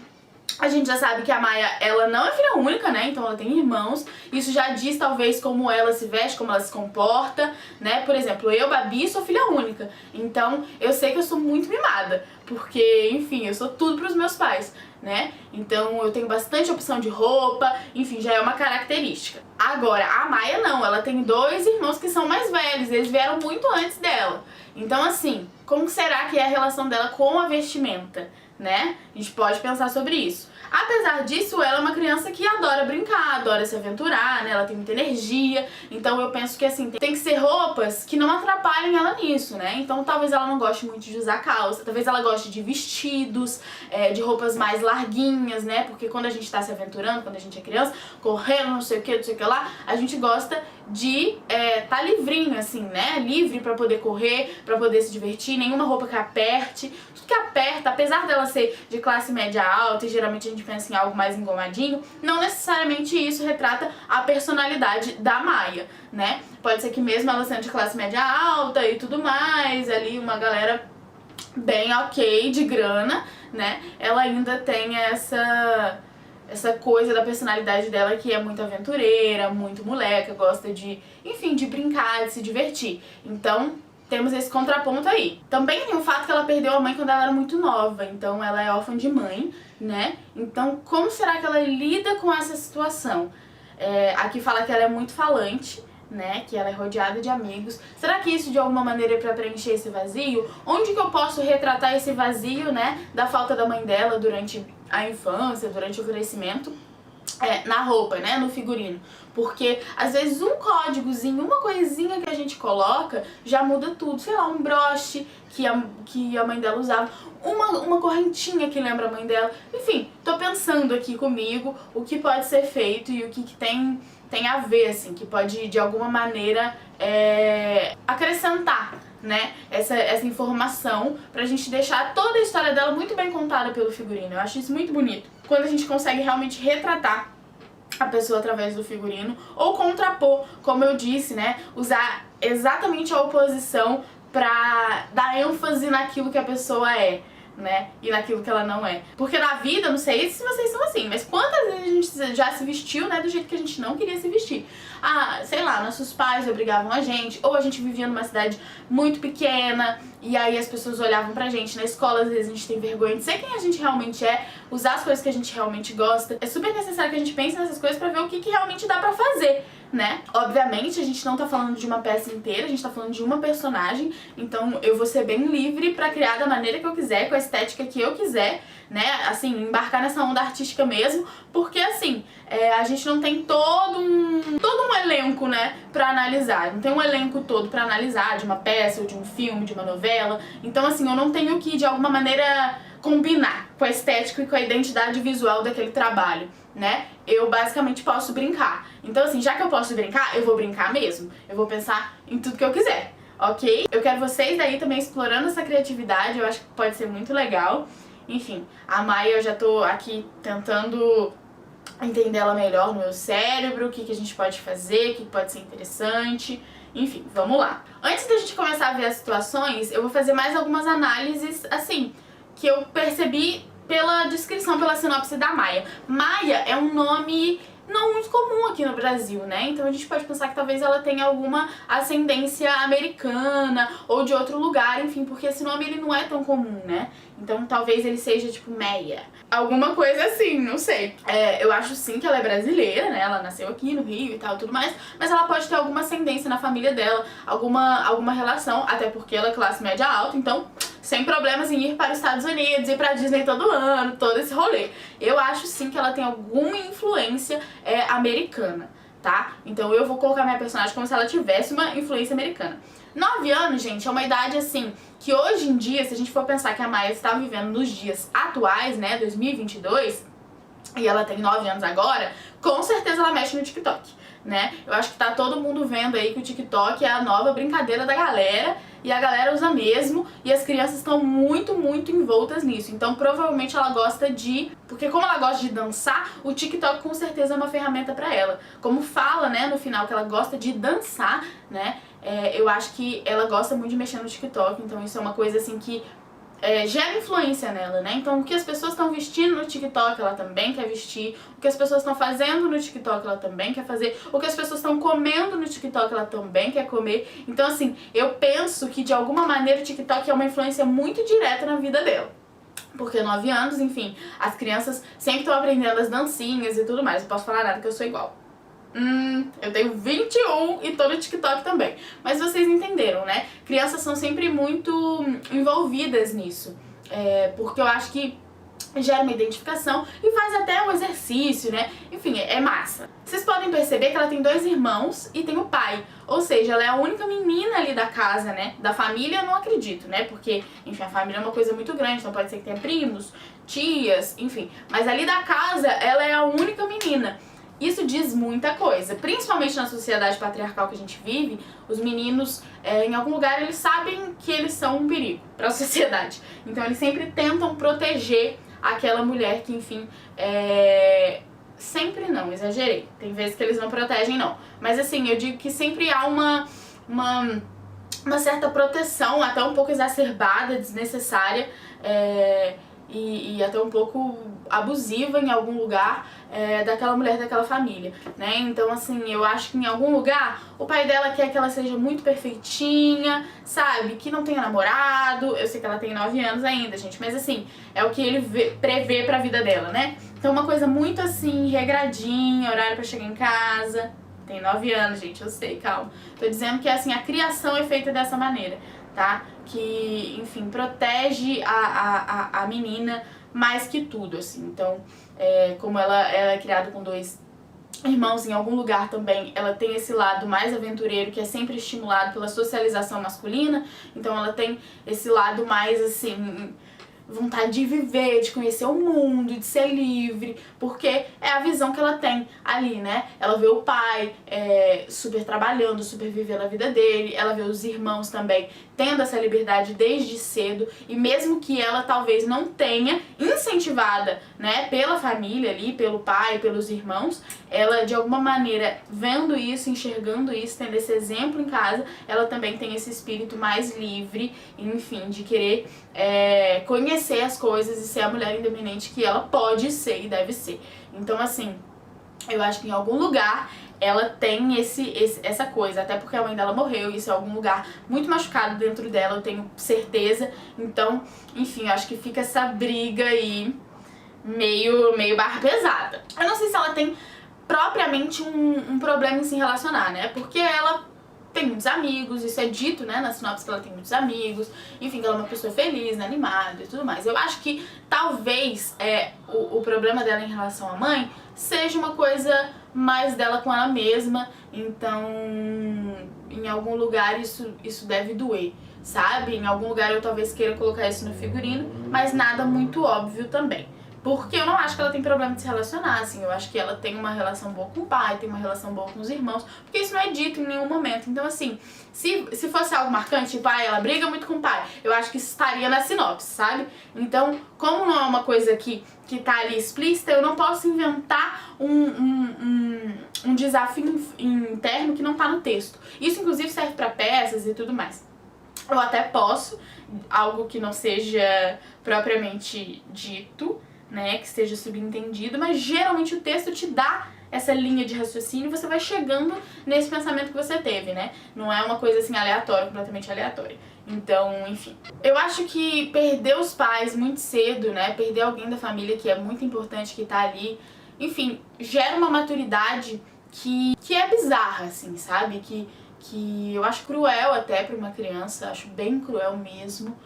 A gente já sabe que a Maia, ela não é filha única, né? Então ela tem irmãos. Isso já diz, talvez, como ela se veste, como ela se comporta, né? Por exemplo, eu, Babi, sou filha única. Então eu sei que eu sou muito mimada. Porque, enfim, eu sou tudo pros meus pais, né? Então eu tenho bastante opção de roupa. Enfim, já é uma característica. Agora, a Maia não. Ela tem 2 irmãos que são mais velhos. Eles vieram muito antes dela. Então, assim, como será que é a relação dela com a vestimenta, né? A gente pode pensar sobre isso. Apesar disso, ela é uma criança que adora brincar, adora se aventurar, né? Ela tem muita energia. Então eu penso que, assim, tem que ser roupas que não atrapalhem ela nisso, né? Então talvez ela não goste muito de usar calça, talvez ela goste de vestidos, de roupas mais larguinhas, né? Porque quando a gente tá se aventurando, quando a gente é criança, correndo, não sei o que lá, a gente gosta de tá livrinho, assim, né? Livre pra poder correr, pra poder se divertir, nenhuma roupa que aperte. Tudo que aperta, apesar dela ser de classe média alta e geralmente a gente pensa em algo mais engomadinho, não necessariamente isso retrata a personalidade da Maia, né? Pode ser que mesmo ela sendo de classe média alta e tudo mais, ali uma galera bem ok, de grana, né? Ela ainda tem essa coisa da personalidade dela que é muito aventureira, muito moleca, gosta de, enfim, de brincar, de se divertir. Então, temos esse contraponto aí. Também tem o fato que ela perdeu a mãe quando ela era muito nova, então ela é órfã de mãe, né? Então, como será que ela lida com essa situação? Aqui fala que ela é muito falante, né? Que ela é rodeada de amigos. Será que isso de alguma maneira é pra preencher esse vazio? Onde que eu posso retratar esse vazio, né? Da falta da mãe dela durante a infância, durante o crescimento? Na roupa, né? No figurino. Porque, às vezes, um códigozinho, uma coisinha que a gente coloca, já muda tudo. Sei lá, um broche que a mãe dela usava, uma correntinha que lembra a mãe dela. Enfim, tô pensando aqui comigo o que pode ser feito e o que tem a ver, assim, que pode, de alguma maneira, acrescentar, né, essa informação pra gente deixar toda a história dela muito bem contada pelo figurino. Eu acho isso muito bonito. Quando a gente consegue realmente retratar a pessoa através do figurino, ou contrapor, como eu disse, né, usar exatamente a oposição pra dar ênfase naquilo que a pessoa é, né? E naquilo que ela não é. Porque na vida, não sei se vocês são assim, mas quantas vezes a gente já se vestiu, né, do jeito que a gente não queria se vestir? Ah, sei lá, nossos pais obrigavam a gente, ou a gente vivia numa cidade muito pequena, e aí as pessoas olhavam pra gente. Na escola, às vezes, a gente tem vergonha de ser quem a gente realmente é, usar as coisas que a gente realmente gosta. É super necessário que a gente pense nessas coisas pra ver o que realmente dá pra fazer, né? Obviamente, a gente não tá falando de uma peça inteira, a gente tá falando de uma personagem, então eu vou ser bem livre pra criar da maneira que eu quiser, com a estética que eu quiser, né? Assim, embarcar nessa onda artística mesmo, porque assim, a gente não tem todo um elenco, né, pra analisar. Não tem um elenco todo pra analisar de uma peça, ou de um filme, de uma novela. Então assim, eu não tenho que, de alguma maneira, combinar com a estética e com a identidade visual daquele trabalho, né? Eu basicamente posso brincar. Então assim, já que eu posso brincar, eu vou brincar mesmo. Eu vou pensar em tudo que eu quiser, ok? Eu quero vocês daí também explorando essa criatividade, eu acho que pode ser muito legal. Enfim, a Maia, eu já tô aqui tentando entender ela melhor no meu cérebro, o que a gente pode fazer, o que pode ser interessante. Enfim, vamos lá. Antes da gente começar a ver as situações, eu vou fazer mais algumas análises, assim, que eu percebi pela descrição, pela sinopse da Maia. Maia é um nome não muito comum aqui no Brasil, né? Então a gente pode pensar que talvez ela tenha alguma ascendência americana ou de outro lugar, enfim, porque esse nome ele não é tão comum, né? Então talvez ele seja tipo Meia. Alguma coisa assim, não sei. Eu acho sim que ela é brasileira, né? Ela nasceu aqui no Rio e tal, tudo mais, mas ela pode ter alguma ascendência na família dela, alguma relação, até porque ela é classe média alta, então sem problemas em ir para os Estados Unidos, ir pra Disney todo ano, todo esse rolê. Eu acho sim que ela tem alguma influência americana, tá? Então eu vou colocar minha personagem como se ela tivesse uma influência americana. 9 anos, gente, é uma idade assim, que hoje em dia, se a gente for pensar que a Maia está vivendo nos dias atuais, né, 2022, e ela tem 9 anos agora, com certeza ela mexe no TikTok, né? Eu acho que tá todo mundo vendo aí que o TikTok é a nova brincadeira da galera, e a galera usa mesmo, e as crianças estão muito, muito envoltas nisso. Então provavelmente ela gosta de... Porque como ela gosta de dançar, o TikTok com certeza é uma ferramenta pra ela. Como fala, né, no final que ela gosta de dançar, né, eu acho que ela gosta muito de mexer no TikTok, então isso é uma coisa assim que gera influência nela, né? Então o que as pessoas estão vestindo no TikTok, ela também quer vestir. O que as pessoas estão fazendo no TikTok, ela também quer fazer. O que as pessoas estão comendo no TikTok, ela também quer comer. Então assim, eu penso que de alguma maneira o TikTok é uma influência muito direta na vida dela. Porque 9 anos, enfim, as crianças sempre estão aprendendo as dancinhas e tudo mais. Não posso falar nada que eu sou igual. Eu tenho 21 e tô no TikTok também. Mas vocês entenderam, né? Crianças são sempre muito envolvidas nisso. Porque eu acho que gera uma identificação e faz até um exercício, né? Enfim, é massa. Vocês podem perceber que ela tem 2 irmãos e tem o pai. Ou seja, ela é a única menina ali da casa, né? Da família eu não acredito, né? Porque, enfim, a família é uma coisa muito grande, então pode ser que tenha primos, tias, enfim. Mas ali da casa, ela é a única menina. Isso diz muita coisa, principalmente na sociedade patriarcal que a gente vive. Os meninos, em algum lugar, eles sabem que eles são um perigo para a sociedade. Então eles sempre tentam proteger aquela mulher que, enfim, sempre não, exagerei. Tem vezes que eles não protegem, não. Mas assim, eu digo que sempre há uma certa proteção, até um pouco exacerbada, desnecessária, e até um pouco abusiva em algum lugar daquela mulher, daquela família, né? Então, assim, eu acho que em algum lugar o pai dela quer que ela seja muito perfeitinha, sabe? Que não tenha namorado. Eu sei que ela tem 9 anos ainda, gente, mas assim, é o que ele prevê pra vida dela, né? Então, uma coisa muito assim, regradinha, horário pra chegar em casa. Tem 9 anos, gente, eu sei, calma. Tô dizendo que, assim, a criação é feita dessa maneira, tá? Que, enfim, protege a menina mais que tudo, assim. Então, como ela é criada com 2 irmãos, em algum lugar também ela tem esse lado mais aventureiro, que é sempre estimulado pela socialização masculina. Então ela tem esse lado mais, assim, vontade de viver, de conhecer o mundo, de ser livre, porque é a visão que ela tem ali, né? Ela vê o pai super trabalhando, super vivendo a vida dele, ela vê os irmãos também tendo essa liberdade desde cedo, e mesmo que ela talvez não tenha, incentivada, né, pela família ali, pelo pai, pelos irmãos, ela de alguma maneira vendo isso, enxergando isso, tendo esse exemplo em casa, ela também tem esse espírito mais livre, enfim, de querer conhecer as coisas e ser a mulher independente que ela pode ser e deve ser. Então assim, eu acho que em algum lugar ela tem essa coisa, até porque a mãe dela morreu, isso é algum lugar muito machucado dentro dela, eu tenho certeza. Então, enfim, eu acho que fica essa briga aí meio barra pesada. Eu não sei se ela tem propriamente um problema em se relacionar, né? Porque ela tem muitos amigos, isso é dito, né, na sinopse, que ela tem muitos amigos, enfim, que ela é uma pessoa feliz, né, animada e tudo mais. Eu acho que talvez o problema dela em relação à mãe seja uma coisa mais dela com ela mesma, então em algum lugar isso deve doer, sabe? Em algum lugar eu talvez queira colocar isso no figurino, mas nada muito óbvio também. Porque eu não acho que ela tem problema de se relacionar, assim, eu acho que ela tem uma relação boa com o pai, tem uma relação boa com os irmãos, porque isso não é dito em nenhum momento. Então, assim, se fosse algo marcante, tipo, ela briga muito com o pai, eu acho que isso estaria na sinopse, sabe? Então, como não é uma coisa que tá ali explícita, eu não posso inventar um desafio interno que não tá no texto. Isso, inclusive, serve pra peças e tudo mais. Eu até posso, algo que não seja propriamente dito, né, que esteja subentendido, mas geralmente o texto te dá essa linha de raciocínio e você vai chegando nesse pensamento que você teve, né? Não é uma coisa assim aleatória, completamente aleatória. Então, enfim. Eu acho que perder os pais muito cedo, né, perder alguém da família que é muito importante, que tá ali, enfim, gera uma maturidade que é bizarra, assim, sabe? Que eu acho cruel até pra uma criança, acho bem cruel mesmo.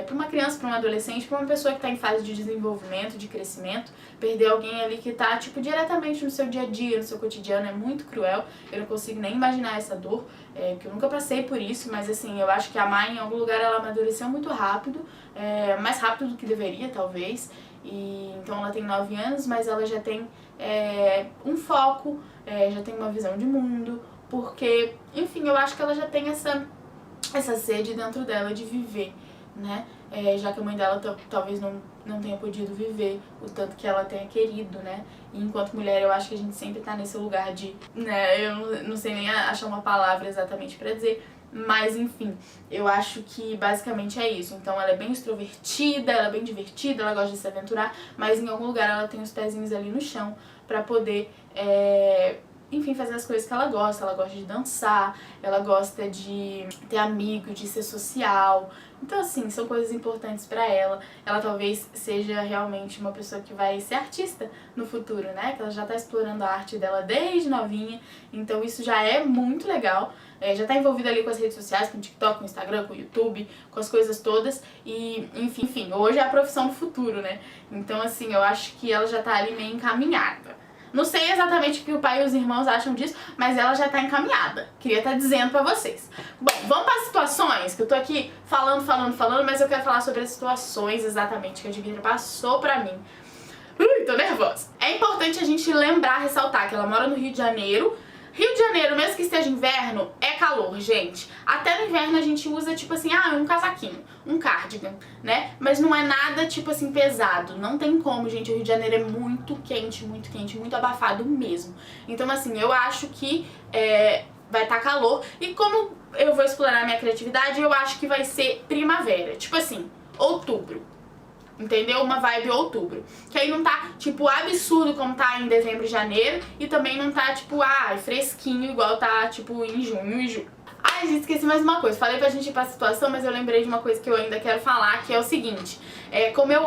Para uma criança, para um adolescente, para uma pessoa que está em fase de desenvolvimento, de crescimento, perder alguém ali que está, tipo, diretamente no seu dia a dia, no seu cotidiano, é muito cruel. Eu não consigo nem imaginar essa dor, porque eu nunca passei por isso, mas assim, eu acho que a Mai, em algum lugar, ela amadureceu muito rápido, mais rápido do que deveria, talvez. E então ela tem 9 anos, mas ela já tem um foco, já tem uma visão de mundo, porque, enfim, eu acho que ela já tem essa sede dentro dela de viver, né? Já que a mãe dela talvez não tenha podido viver o tanto que ela tenha querido, né? E enquanto mulher eu acho que a gente sempre tá nesse lugar de, né, eu não sei nem achar uma palavra exatamente pra dizer, mas enfim, eu acho que basicamente é isso. Então ela é bem extrovertida, ela é bem divertida, ela gosta de se aventurar, mas em algum lugar ela tem os pezinhos ali no chão pra poder enfim, fazer as coisas que ela gosta de dançar, ela gosta de ter amigo, de ser social. Então, assim, são coisas importantes pra ela. Ela talvez seja realmente uma pessoa que vai ser artista no futuro, né? Que ela já tá explorando a arte dela desde novinha, então isso já é muito legal. Já tá envolvida ali com as redes sociais, com o TikTok, com o Instagram, com o YouTube, com as coisas todas. E, enfim, hoje é a profissão do futuro, né? Então, assim, eu acho que ela já tá ali meio encaminhada. Não sei exatamente o que o pai e os irmãos acham disso, mas ela já tá encaminhada. Queria estar dizendo pra vocês. Bom, vamos para as situações, que eu tô aqui falando, mas eu quero falar sobre as situações exatamente que a Divina passou pra mim. Tô nervosa. É importante a gente lembrar, ressaltar que ela mora no Rio de Janeiro. Rio de Janeiro, mesmo que esteja inverno, é calor, gente. Até no inverno a gente usa, tipo assim, um casaquinho, um cardigan, né? Mas não é nada, tipo assim, pesado. Não tem como, gente. O Rio de Janeiro é muito quente, muito abafado mesmo. Então, assim, eu acho que vai estar calor. E como eu vou explorar a minha criatividade, eu acho que vai ser primavera. Tipo assim, outubro. Entendeu? Uma vibe outubro. Que aí não tá, tipo, absurdo como tá em dezembro e janeiro. E também não tá, tipo, fresquinho igual tá, tipo, em junho e julho. Ai, gente, esqueci mais uma coisa. Falei pra gente ir pra situação, mas eu lembrei de uma coisa que eu ainda quero falar, que é o seguinte. Como eu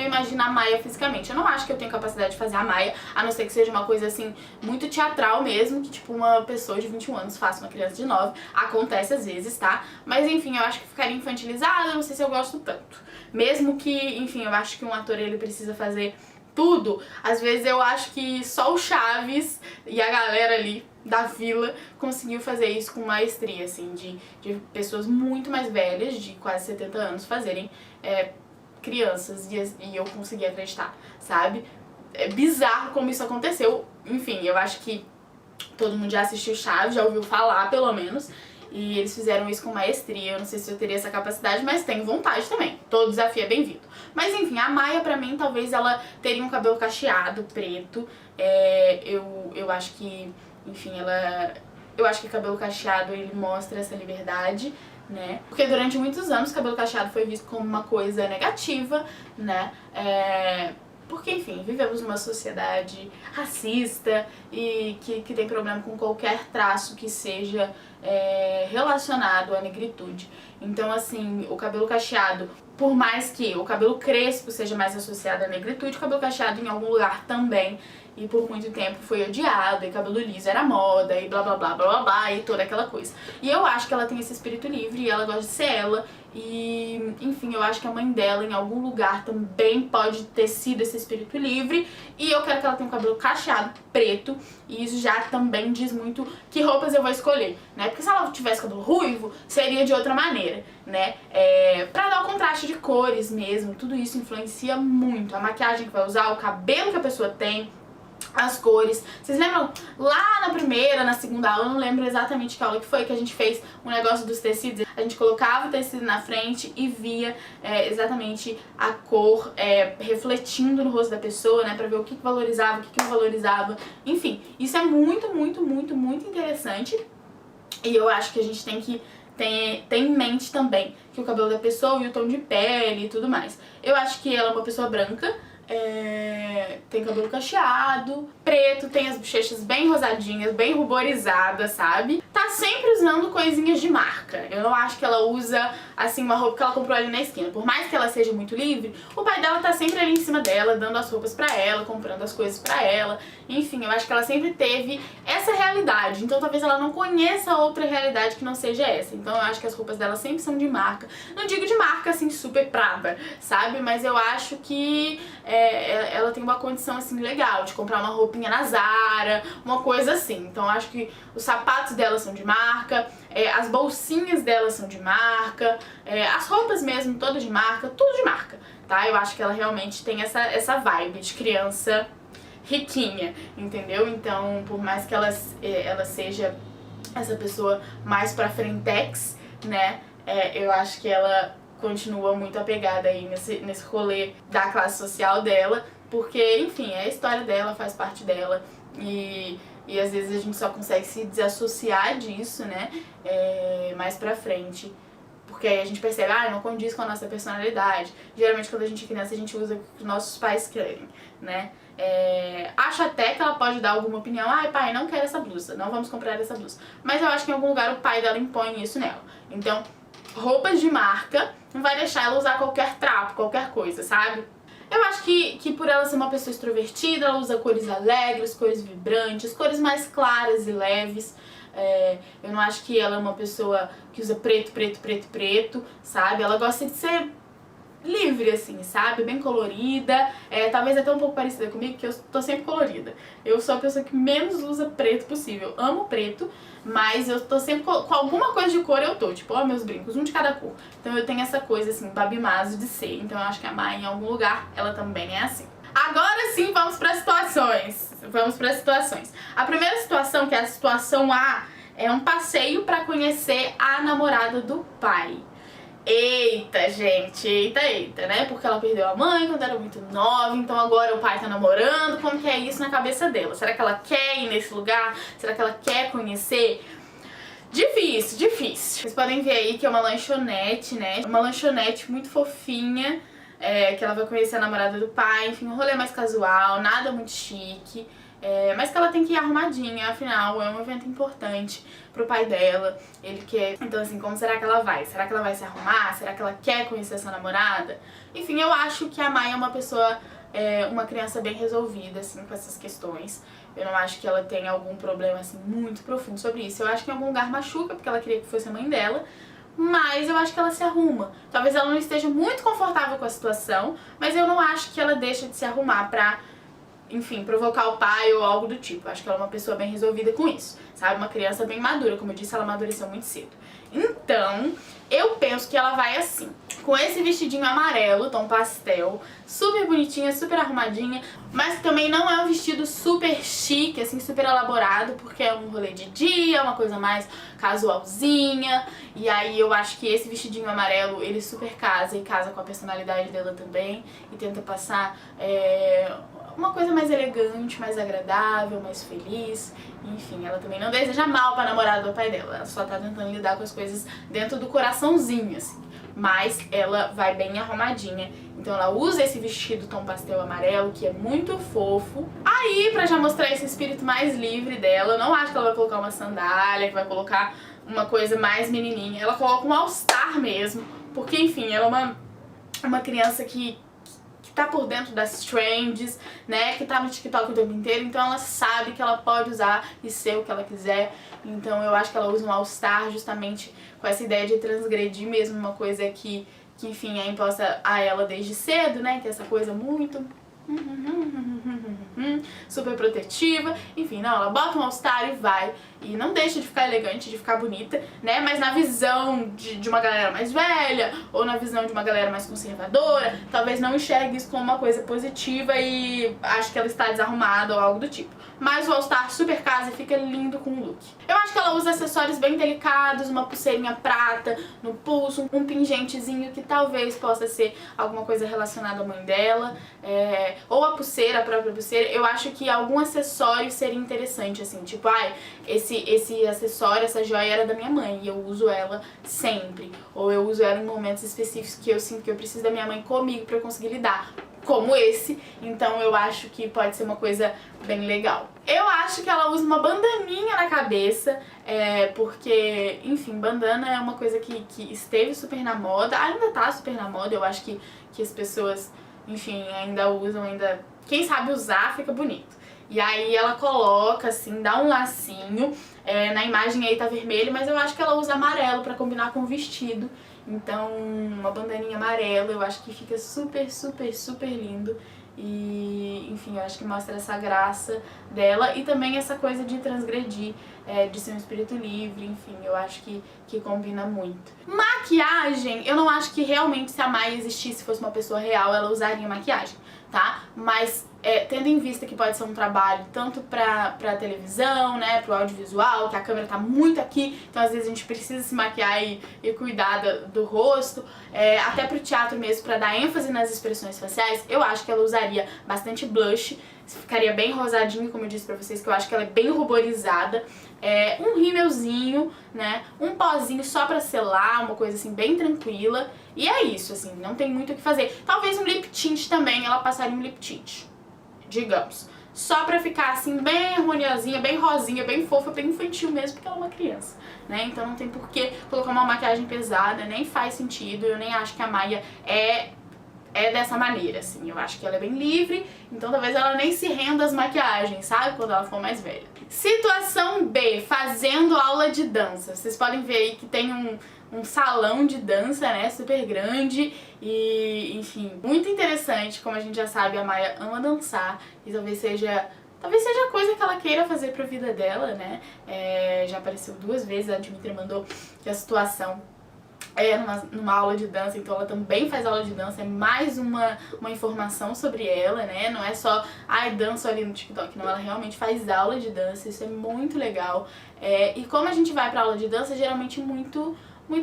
imagino a Maia fisicamente. Eu não acho que eu tenho capacidade de fazer a Maia, a não ser que seja uma coisa, assim, muito teatral mesmo, que, tipo, uma pessoa de 21 anos faça uma criança de 9. Acontece às vezes, tá? Mas, enfim, eu acho que ficaria infantilizada, não sei se eu gosto tanto. Mesmo que, enfim, eu acho que um ator, ele precisa fazer tudo. Às vezes eu acho que só o Chaves e a galera ali da vila conseguiu fazer isso com maestria, assim, de pessoas muito mais velhas, de quase 70 anos, fazerem crianças, e eu consegui acreditar, sabe? É bizarro como isso aconteceu. Enfim, eu acho que todo mundo já assistiu Chaves, já ouviu falar, pelo menos. e eles fizeram isso com maestria. Eu não sei se eu teria essa capacidade, mas tenho vontade também. Todo desafio é bem-vindo. Mas enfim, a Maia, pra mim, talvez ela teria um cabelo cacheado, preto. Eu acho que, enfim, eu acho que cabelo cacheado, ele mostra essa liberdade, né? Porque durante muitos anos, cabelo cacheado foi visto como uma coisa negativa, né? Porque, enfim, vivemos numa sociedade racista e que tem problema com qualquer traço que seja relacionado à negritude. Então, assim, o cabelo cacheado, por mais que o cabelo crespo seja mais associado à negritude, o cabelo cacheado em algum lugar também, e por muito tempo foi odiado, e cabelo liso era moda, e blá blá blá blá blá blá, e toda aquela coisa. E eu acho que ela tem esse espírito livre, e ela gosta de ser ela, e enfim, eu acho que a mãe dela em algum lugar também pode ter sido esse espírito livre, e eu quero que ela tenha um cabelo cacheado, preto, e isso já também diz muito que roupas eu vou escolher, né? Porque se ela tivesse cabelo ruivo, seria de outra maneira, né? Pra dar o contraste de cores mesmo, tudo isso influencia muito. A maquiagem que vai usar, o cabelo que a pessoa tem, as cores. Vocês lembram lá na primeira, na segunda aula, eu não lembro exatamente que aula que foi, que a gente fez um negócio dos tecidos. A gente colocava o tecido na frente e via exatamente a cor refletindo no rosto da pessoa, né, pra ver o que valorizava, o que não valorizava. Enfim, isso é muito, muito, muito, muito interessante. E eu acho que a gente tem que ter em mente também que o cabelo da pessoa e o tom de pele e tudo mais. Eu acho que ela é uma pessoa branca, tem cabelo cacheado, preto, tem as bochechas bem rosadinhas, bem ruborizadas, sabe? Tá sempre usando coisinhas de marca. Eu não acho que ela usa, assim, uma roupa que ela comprou ali na esquina. Por mais que ela seja muito livre, o pai dela tá sempre ali em cima dela, dando as roupas pra ela, comprando as coisas pra ela. Enfim, eu acho que ela sempre teve essa realidade. Então talvez ela não conheça outra realidade que não seja essa. Então eu acho que as roupas dela sempre são de marca. Não digo de marca, assim, super Prada, sabe? Mas eu acho que ela tem uma condição, assim, legal de comprar uma roupinha na Zara, uma coisa assim. Então eu acho que os sapatos dela são de marca, as bolsinhas dela são de marca, as roupas mesmo, todas de marca, tudo de marca, tá? Eu acho que ela realmente tem essa vibe de criança riquinha, entendeu? Então, por mais que ela seja essa pessoa mais pra frentex, né, eu acho que ela continua muito apegada aí nesse rolê da classe social dela, porque, enfim, é a história dela, faz parte dela, e às vezes a gente só consegue se desassociar disso, né, mais pra frente. Porque aí a gente percebe, não condiz com a nossa personalidade. Geralmente quando a gente é criança a gente usa o que nossos pais querem, né. Acho até que ela pode dar alguma opinião, pai, não quero essa blusa, não vamos comprar essa blusa. Mas eu acho que em algum lugar o pai dela impõe isso nela. Então, roupas de marca não vai deixar ela usar qualquer trapo, qualquer coisa, sabe? Eu acho que por ela ser uma pessoa extrovertida, ela usa cores alegres, cores vibrantes, cores mais claras e leves. Eu não acho que ela é uma pessoa que usa preto, preto, preto, preto, sabe? Ela gosta de ser livre, assim, sabe? Bem colorida, talvez até um pouco parecida comigo, porque eu tô sempre colorida. Eu sou a pessoa que menos usa preto possível. Amo preto, mas eu tô sempre com alguma coisa de cor eu tô, tipo, meus brincos, um de cada cor. Então eu tenho essa coisa, assim, babimaso de ser. Então eu acho que a Mai, em algum lugar, ela também é assim. Agora sim, vamos para situações. Vamos para situações. A primeira situação, que é a situação A, é um passeio para conhecer a namorada do pai. Eita, gente, eita, né? Porque ela perdeu a mãe quando era muito nova, então agora o pai tá namorando. Como que é isso na cabeça dela? Será que ela quer ir nesse lugar? Será que ela quer conhecer? Difícil, difícil. Vocês podem ver aí que é uma lanchonete, né? Uma lanchonete muito fofinha, que ela vai conhecer a namorada do pai. Enfim, um rolê mais casual, nada muito chique. Mas que ela tem que ir arrumadinha, afinal é um evento importante pro pai dela, ele quer. Então assim, como será que ela vai? Será que ela vai se arrumar? Será que ela quer conhecer essa namorada? Enfim, eu acho que a Mai é uma pessoa, uma criança bem resolvida, assim, com essas questões. Eu não acho que ela tenha algum problema, assim, muito profundo sobre isso. Eu acho que em algum lugar machuca, porque ela queria que fosse a mãe dela. Mas eu acho que ela se arruma. Talvez ela não esteja muito confortável com a situação, mas eu não acho que ela deixa de se arrumar pra, enfim, provocar o pai ou algo do tipo. Eu acho que ela é uma pessoa bem resolvida com isso, sabe? Uma criança bem madura, como eu disse, ela amadureceu muito cedo. Então, eu penso que ela vai assim. com esse vestidinho amarelo, tom pastel, super bonitinha, super arrumadinha, mas também não é um vestido super chique, assim, super elaborado, porque é um rolê de dia, uma coisa mais casualzinha, e aí eu acho que esse vestidinho amarelo, ele super casa e casa com a personalidade dela também, e tenta passar uma coisa mais elegante, mais agradável, mais feliz. Enfim, ela também não deseja mal pra namorada do pai dela, ela só tá tentando lidar com as coisas dentro do coraçãozinho, assim. Mas ela vai bem arrumadinha, então ela usa esse vestido tom pastel amarelo, que é muito fofo. Aí, pra já mostrar esse espírito mais livre dela, eu não acho que ela vai colocar uma sandália, que vai colocar uma coisa mais menininha. Ela coloca um all-star mesmo, porque, enfim, ela é uma criança que tá por dentro das trends, né, que tá no TikTok o tempo inteiro, então ela sabe que ela pode usar e ser o que ela quiser. Então eu acho que ela usa um all-star justamente com essa ideia de transgredir mesmo uma coisa que enfim, é imposta a ela desde cedo, né, que é essa coisa muito super protetiva, enfim, não, ela bota um all-star e vai, e não deixa de ficar elegante, de ficar bonita, né, mas na visão de uma galera mais velha, ou na visão de uma galera mais conservadora, talvez não enxergue isso como uma coisa positiva e acho que ela está desarrumada ou algo do tipo. Mas o all-star super casa e fica lindo com o look. Eu acho que ela usa acessórios bem delicados, uma pulseirinha prata no pulso, um pingentezinho que talvez possa ser alguma coisa relacionada à mãe dela, ou a pulseira, a própria pulseira. Eu acho que algum acessório seria interessante, assim, tipo, esse acessório, essa joia era da minha mãe e eu uso ela sempre. Ou eu uso ela em momentos específicos que eu sinto que eu preciso da minha mãe comigo pra eu conseguir lidar. Como esse, então eu acho que pode ser uma coisa bem legal. Eu acho que ela usa uma bandaninha na cabeça, porque, enfim, bandana é uma coisa que esteve super na moda, ainda tá super na moda, eu acho que as pessoas, enfim, ainda usam, quem sabe usar fica bonito. E aí ela coloca, assim, dá um lacinho, na imagem aí tá vermelho, mas eu acho que ela usa amarelo pra combinar com o vestido. Então, uma bandaninha amarela, eu acho que fica super, super, super lindo. E, enfim, eu acho que mostra essa graça dela e também essa coisa de transgredir, de ser um espírito livre, enfim, eu acho que combina muito. Maquiagem, eu não acho que realmente se a Maia existisse, fosse uma pessoa real, ela usaria maquiagem, tá? Mas tendo em vista que pode ser um trabalho tanto pra televisão, né, pro audiovisual, que a câmera tá muito aqui, então às vezes a gente precisa se maquiar e cuidar do rosto, até pro teatro mesmo, pra dar ênfase nas expressões faciais, eu acho que ela usaria bastante blush, ficaria bem rosadinho, como eu disse pra vocês, que eu acho que ela é bem ruborizada, um rímelzinho, né, um pozinho só pra selar, uma coisa assim bem tranquila, e é isso, assim, não tem muito o que fazer. Talvez um lip tint também, ela passaria um lip tint, digamos, só pra ficar assim bem harmoniosinha, bem rosinha, bem fofa, bem infantil mesmo, porque ela é uma criança, né, então não tem por que colocar uma maquiagem pesada, nem faz sentido, eu nem acho que a Maia é dessa maneira, assim, eu acho que ela é bem livre, então talvez ela nem se renda às maquiagens, sabe, quando ela for mais velha. Situação B, fazendo aula de dança. Vocês podem ver aí que tem um salão de dança, né, super grande e, enfim, muito interessante. Como a gente já sabe, a Maia ama dançar e talvez seja a coisa que ela queira fazer pra vida dela, né, já apareceu 2 vezes, a Dmitry mandou que a situação numa aula de dança, então ela também faz aula de dança, é mais uma informação sobre ela, né, não é só, danço ali no TikTok, não, ela realmente faz aula de dança, isso é muito legal, e como a gente vai pra aula de dança, geralmente muito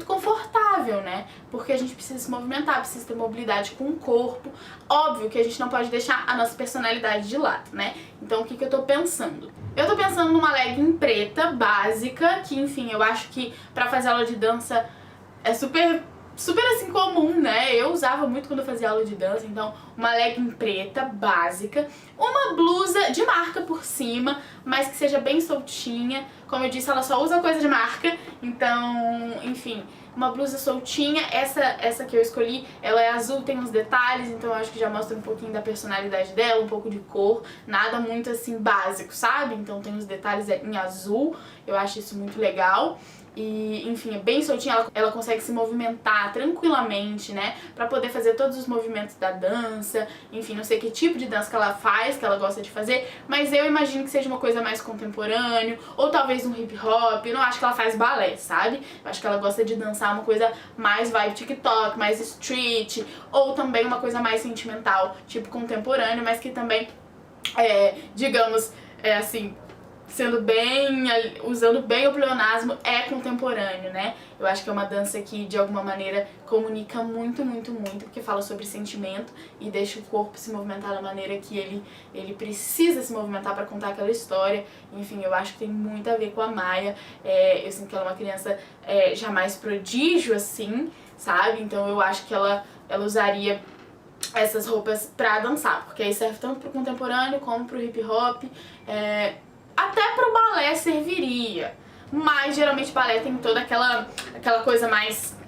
confortável, né, porque a gente precisa se movimentar, precisa ter mobilidade com o corpo, óbvio que a gente não pode deixar a nossa personalidade de lado, né, então o que eu tô pensando? Eu tô pensando numa legging preta, básica, que enfim, eu acho que pra fazer aula de dança é super assim comum, né? Eu usava muito quando eu fazia aula de dança, então uma legging preta, básica, uma blusa de marca por cima, mas que seja bem soltinha. Como eu disse, ela só usa coisa de marca, então, enfim, uma blusa soltinha. Essa que eu escolhi, ela é azul, tem uns detalhes, então eu acho que já mostra um pouquinho da personalidade dela, um pouco de cor, nada muito assim básico, sabe? Então tem os detalhes em azul, eu acho isso muito legal. e, enfim, é bem soltinha, ela consegue se movimentar tranquilamente, né, pra poder fazer todos os movimentos da dança, enfim, não sei que tipo de dança que ela faz, que ela gosta de fazer, mas eu imagino que seja uma coisa mais contemporânea, ou talvez um hip hop. Eu não acho que ela faz balé, sabe? Eu acho que ela gosta de dançar uma coisa mais vibe TikTok, mais street, ou também uma coisa mais sentimental, tipo contemporâneo, mas que também, digamos, assim, sendo bem, usando bem o pleonasmo, é contemporâneo, né? Eu acho que é uma dança que, de alguma maneira, comunica muito, muito, muito, porque fala sobre sentimento e deixa o corpo se movimentar da maneira que ele precisa se movimentar para contar aquela história. Enfim, eu acho que tem muito a ver com a Maia. Eu sinto que ela é uma criança jamais prodígio, assim, sabe? Então eu acho que ela usaria essas roupas pra dançar, porque aí serve tanto pro contemporâneo como pro hip hop. Até pro balé serviria, mas geralmente balé tem toda aquela coisa mais,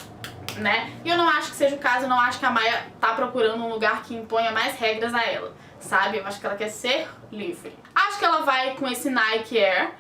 né? E eu não acho que seja o caso, eu não acho que a Maia tá procurando um lugar que imponha mais regras a ela, sabe? Eu acho que ela quer ser livre. Acho que ela vai com esse Nike Air,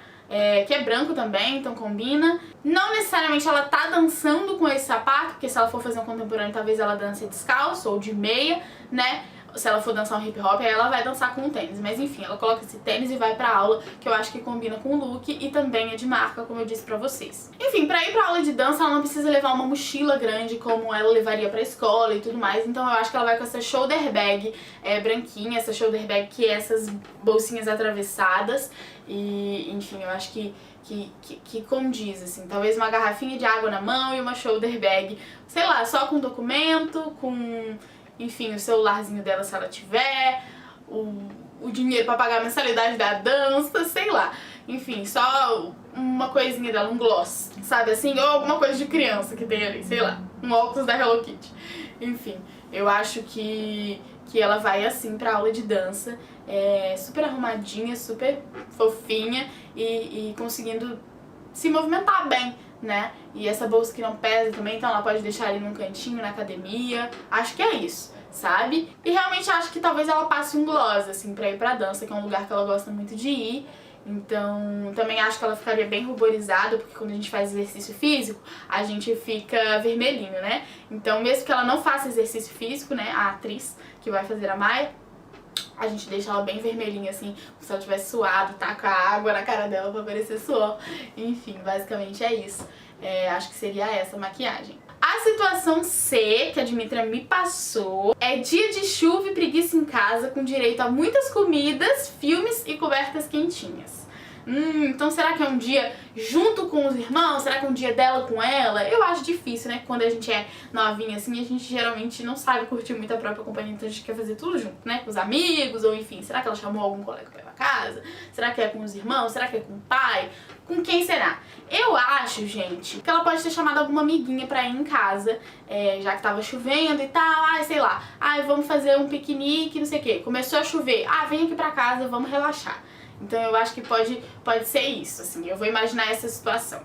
que é branco também, então combina. Não necessariamente ela tá dançando com esse sapato, porque se ela for fazer um contemporâneo, talvez ela dance descalço ou de meia, né? Se ela for dançar um hip hop, aí ela vai dançar com um tênis. Mas enfim, ela coloca esse tênis e vai pra aula, que eu acho que combina com o look e também é de marca, como eu disse pra vocês. Enfim, pra ir pra aula de dança, ela não precisa levar uma mochila grande como ela levaria pra escola e tudo mais. Então eu acho que ela vai com essa shoulder bag branquinha, essa shoulder bag que é essas bolsinhas atravessadas. E, enfim, eu acho que condiz, assim, talvez uma garrafinha de água na mão e uma shoulder bag, sei lá, só com documento, com, enfim, o celularzinho dela se ela tiver, o dinheiro pra pagar a mensalidade da dança, sei lá, enfim, só uma coisinha dela, um gloss, sabe assim, ou alguma coisa de criança que tem ali, sei lá, um óculos da Hello Kitty, enfim, eu acho que ela vai assim pra aula de dança, super arrumadinha, super fofinha e conseguindo se movimentar bem, né? E essa bolsa que não pesa também, então ela pode deixar ali num cantinho na academia, acho que é isso, sabe? E realmente acho que talvez ela passe um gloss, assim, pra ir pra dança, que é um lugar que ela gosta muito de ir. Então, também acho que ela ficaria bem ruborizada, porque quando a gente faz exercício físico, a gente fica vermelhinho, né? Então, mesmo que ela não faça exercício físico, né, a atriz que vai fazer a Maia, a gente deixa ela bem vermelhinha, assim, como se ela tivesse suado, taca água na cara dela pra parecer suor. Enfim, basicamente é isso. Acho que seria essa a maquiagem. A situação C, que a Dimitra me passou, é dia de chuva e preguiça em casa, com direito a muitas comidas, filmes e cobertas quentinhas. Então será que é um dia junto com os irmãos? Será que é um dia dela com ela? Eu acho difícil, né? Quando a gente é novinha assim, a gente geralmente não sabe curtir muito a própria companhia, então a gente quer fazer tudo junto, né? Com os amigos, ou enfim, será que ela chamou algum colega pra ir pra casa? Será que é com os irmãos? Será que é com o pai? Com quem será? Eu acho, gente, que ela pode ter chamado alguma amiguinha pra ir em casa, já que tava chovendo e tal, sei lá, vamos fazer um piquenique, não sei o que. Começou a chover, vem aqui pra casa, vamos relaxar. Então eu acho que pode ser isso, assim, eu vou imaginar essa situação.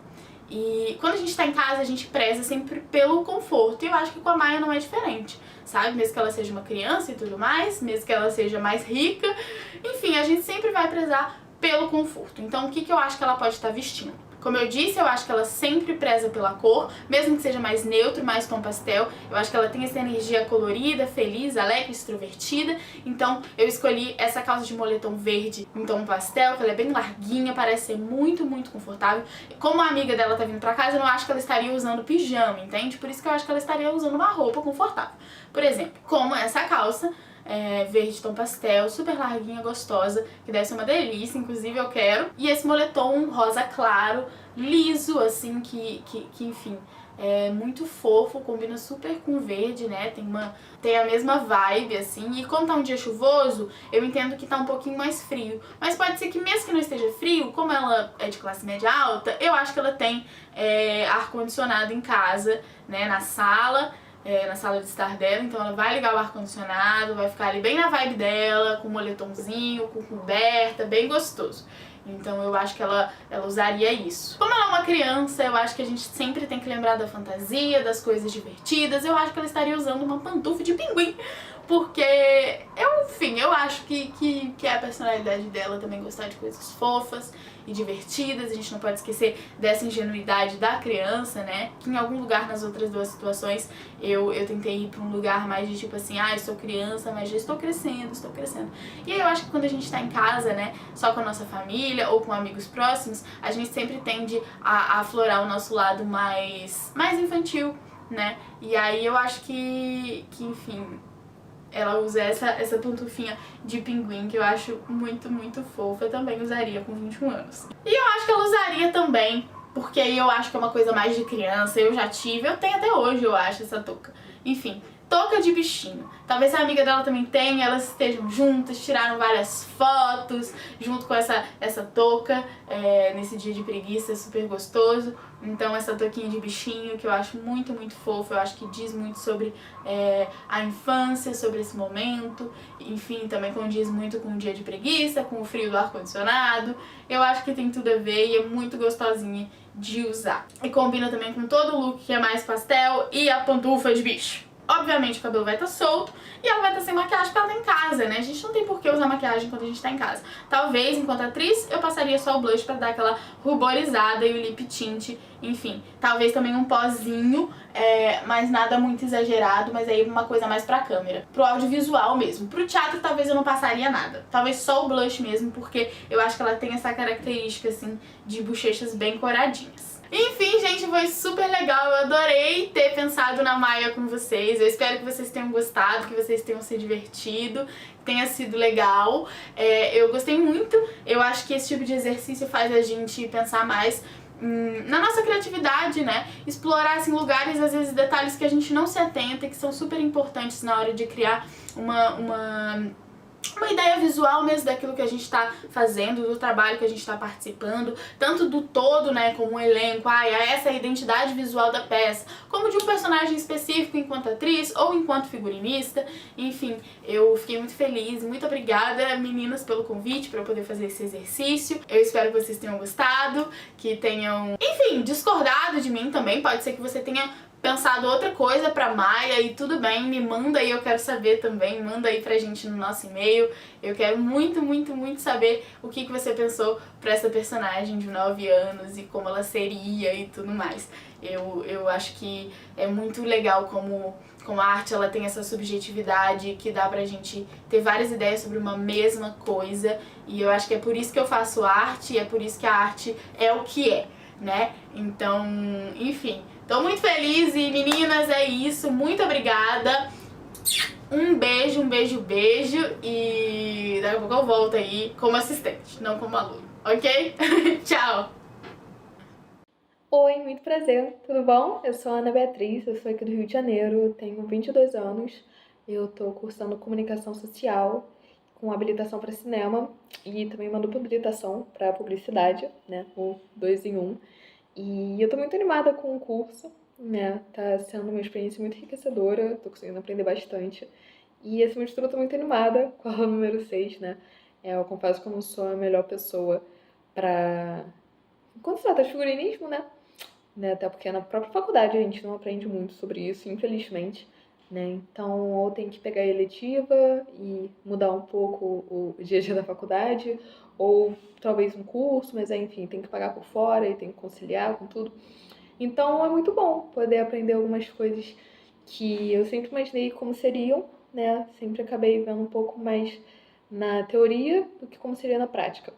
E quando a gente tá em casa, a gente preza sempre pelo conforto, e eu acho que com a Maia não é diferente, sabe? Mesmo que ela seja uma criança e tudo mais, mesmo que ela seja mais rica, enfim, a gente sempre vai prezar pelo conforto. Então o que eu acho que ela pode estar vestindo? Como eu disse, eu acho que ela sempre preza pela cor, mesmo que seja mais neutro, mais tom pastel. Eu acho que ela tem essa energia colorida, feliz, alegre, extrovertida. Então eu escolhi essa calça de moletom verde em tom pastel, que ela é bem larguinha, parece ser muito, muito confortável. Como a amiga dela tá vindo pra casa, eu não acho que ela estaria usando pijama, entende? Por isso que eu acho que ela estaria usando uma roupa confortável. Por exemplo, como essa calça, verde tom pastel, super larguinha, gostosa, que deve ser uma delícia, inclusive eu quero. E esse moletom rosa claro, liso, assim, que enfim, é muito fofo, combina super com verde, né, tem a mesma vibe, assim. E como tá um dia chuvoso, eu entendo que tá um pouquinho mais frio, mas pode ser que mesmo que não esteja frio, como ela é de classe média alta, eu acho que ela tem ar-condicionado em casa, né, na sala de estar dela, então ela vai ligar o ar-condicionado, vai ficar ali bem na vibe dela, com moletomzinho, com coberta, bem gostoso. Então eu acho que ela usaria isso. Como ela é uma criança, eu acho que a gente sempre tem que lembrar da fantasia, das coisas divertidas. Eu acho que ela estaria usando uma pantufa de pinguim, porque enfim, eu acho que é a personalidade dela também gostar de coisas fofas. e divertidas, a gente não pode esquecer dessa ingenuidade da criança, né? Que em algum lugar nas outras duas situações eu tentei ir pra um lugar mais de tipo assim, eu sou criança, mas já estou crescendo. E aí eu acho que quando a gente tá em casa, né, só com a nossa família ou com amigos próximos, a gente sempre tende a aflorar o nosso lado mais infantil, né? E aí eu acho que enfim, ela usa essa pantufinha de pinguim que eu acho muito, muito fofa. Eu também usaria com 21 anos. E eu acho que ela usaria também, porque aí eu acho que é uma coisa mais de criança. Eu já tive, eu tenho até hoje, eu acho, essa touca. Enfim, touca de bichinho. Talvez a amiga dela também tenha, elas estejam juntas, tiraram várias fotos junto com essa touca nesse dia de preguiça super gostoso. Então essa touquinha de bichinho que eu acho muito, muito fofo, eu acho que diz muito sobre a infância, sobre esse momento. Enfim, também condiz muito com o dia de preguiça, com o frio do ar-condicionado. Eu acho que tem tudo a ver e é muito gostosinha de usar. E combina também com todo o look que é mais pastel e a pantufa de bicho. Obviamente o cabelo vai estar solto e ela vai estar sem maquiagem porque ela tá em casa, né? A gente não tem por que usar maquiagem quando a gente tá em casa. Talvez, enquanto atriz, eu passaria só o blush pra dar aquela ruborizada e o lip tint, enfim. Talvez também um pozinho, mas nada muito exagerado, mas aí uma coisa mais pra câmera. Pro audiovisual mesmo. Pro teatro talvez eu não passaria nada. Talvez só o blush mesmo, porque eu acho que ela tem essa característica, assim, de bochechas bem coradinhas. Enfim, gente, foi super legal, eu adorei ter pensado na Maia com vocês, eu espero que vocês tenham gostado, que vocês tenham se divertido, que tenha sido legal, eu gostei muito, eu acho que esse tipo de exercício faz a gente pensar mais na nossa criatividade, né, explorar assim, lugares, às vezes detalhes que a gente não se atenta e que são super importantes na hora de criar uma ideia visual mesmo daquilo que a gente tá fazendo, do trabalho que a gente tá participando, tanto do todo, né, como um elenco, essa é a identidade visual da peça, como de um personagem específico enquanto atriz ou enquanto figurinista. Enfim, eu fiquei muito feliz, muito obrigada, meninas, pelo convite para eu poder fazer esse exercício. Eu espero que vocês tenham gostado, que tenham, enfim, discordado de mim também, pode ser que você tenha pensado outra coisa pra Maia e tudo bem, me manda aí, eu quero saber também, manda aí pra gente no nosso e-mail. Eu quero muito, muito, muito saber o que você pensou pra essa personagem de 9 anos e como ela seria e tudo mais. Eu acho que é muito legal como a arte ela tem essa subjetividade que dá pra gente ter várias ideias sobre uma mesma coisa, e eu acho que é por isso que eu faço arte e é por isso que a arte é o que é, né? Então, enfim, tô muito feliz e meninas, é isso, muito obrigada. Um beijo, um beijo, beijo e daqui a pouco eu volto aí como assistente, não como aluno, ok? Tchau! Oi, muito prazer, tudo bom? Eu sou a Ana Beatriz, eu sou aqui do Rio de Janeiro, tenho 22 anos, eu tô cursando comunicação social com habilitação para cinema e também uma dupla habilitação para publicidade, né, o 2 em 1. E eu tô muito animada com o curso, né, tá sendo uma experiência muito enriquecedora, tô conseguindo aprender bastante. E acima de tudo eu tô muito animada com a aula número 6, né, eu confesso que eu não sou a melhor pessoa pra... Quando se trata de figurinismo, né, até porque na própria faculdade a gente não aprende muito sobre isso, infelizmente, né? Então, ou tem que pegar a eletiva e mudar um pouco o dia a dia da faculdade, ou talvez um curso, mas enfim, tem que pagar por fora e tem que conciliar com tudo. Então, é muito bom poder aprender algumas coisas que eu sempre imaginei como seriam, né? Sempre acabei vendo um pouco mais na teoria do que como seria na prática.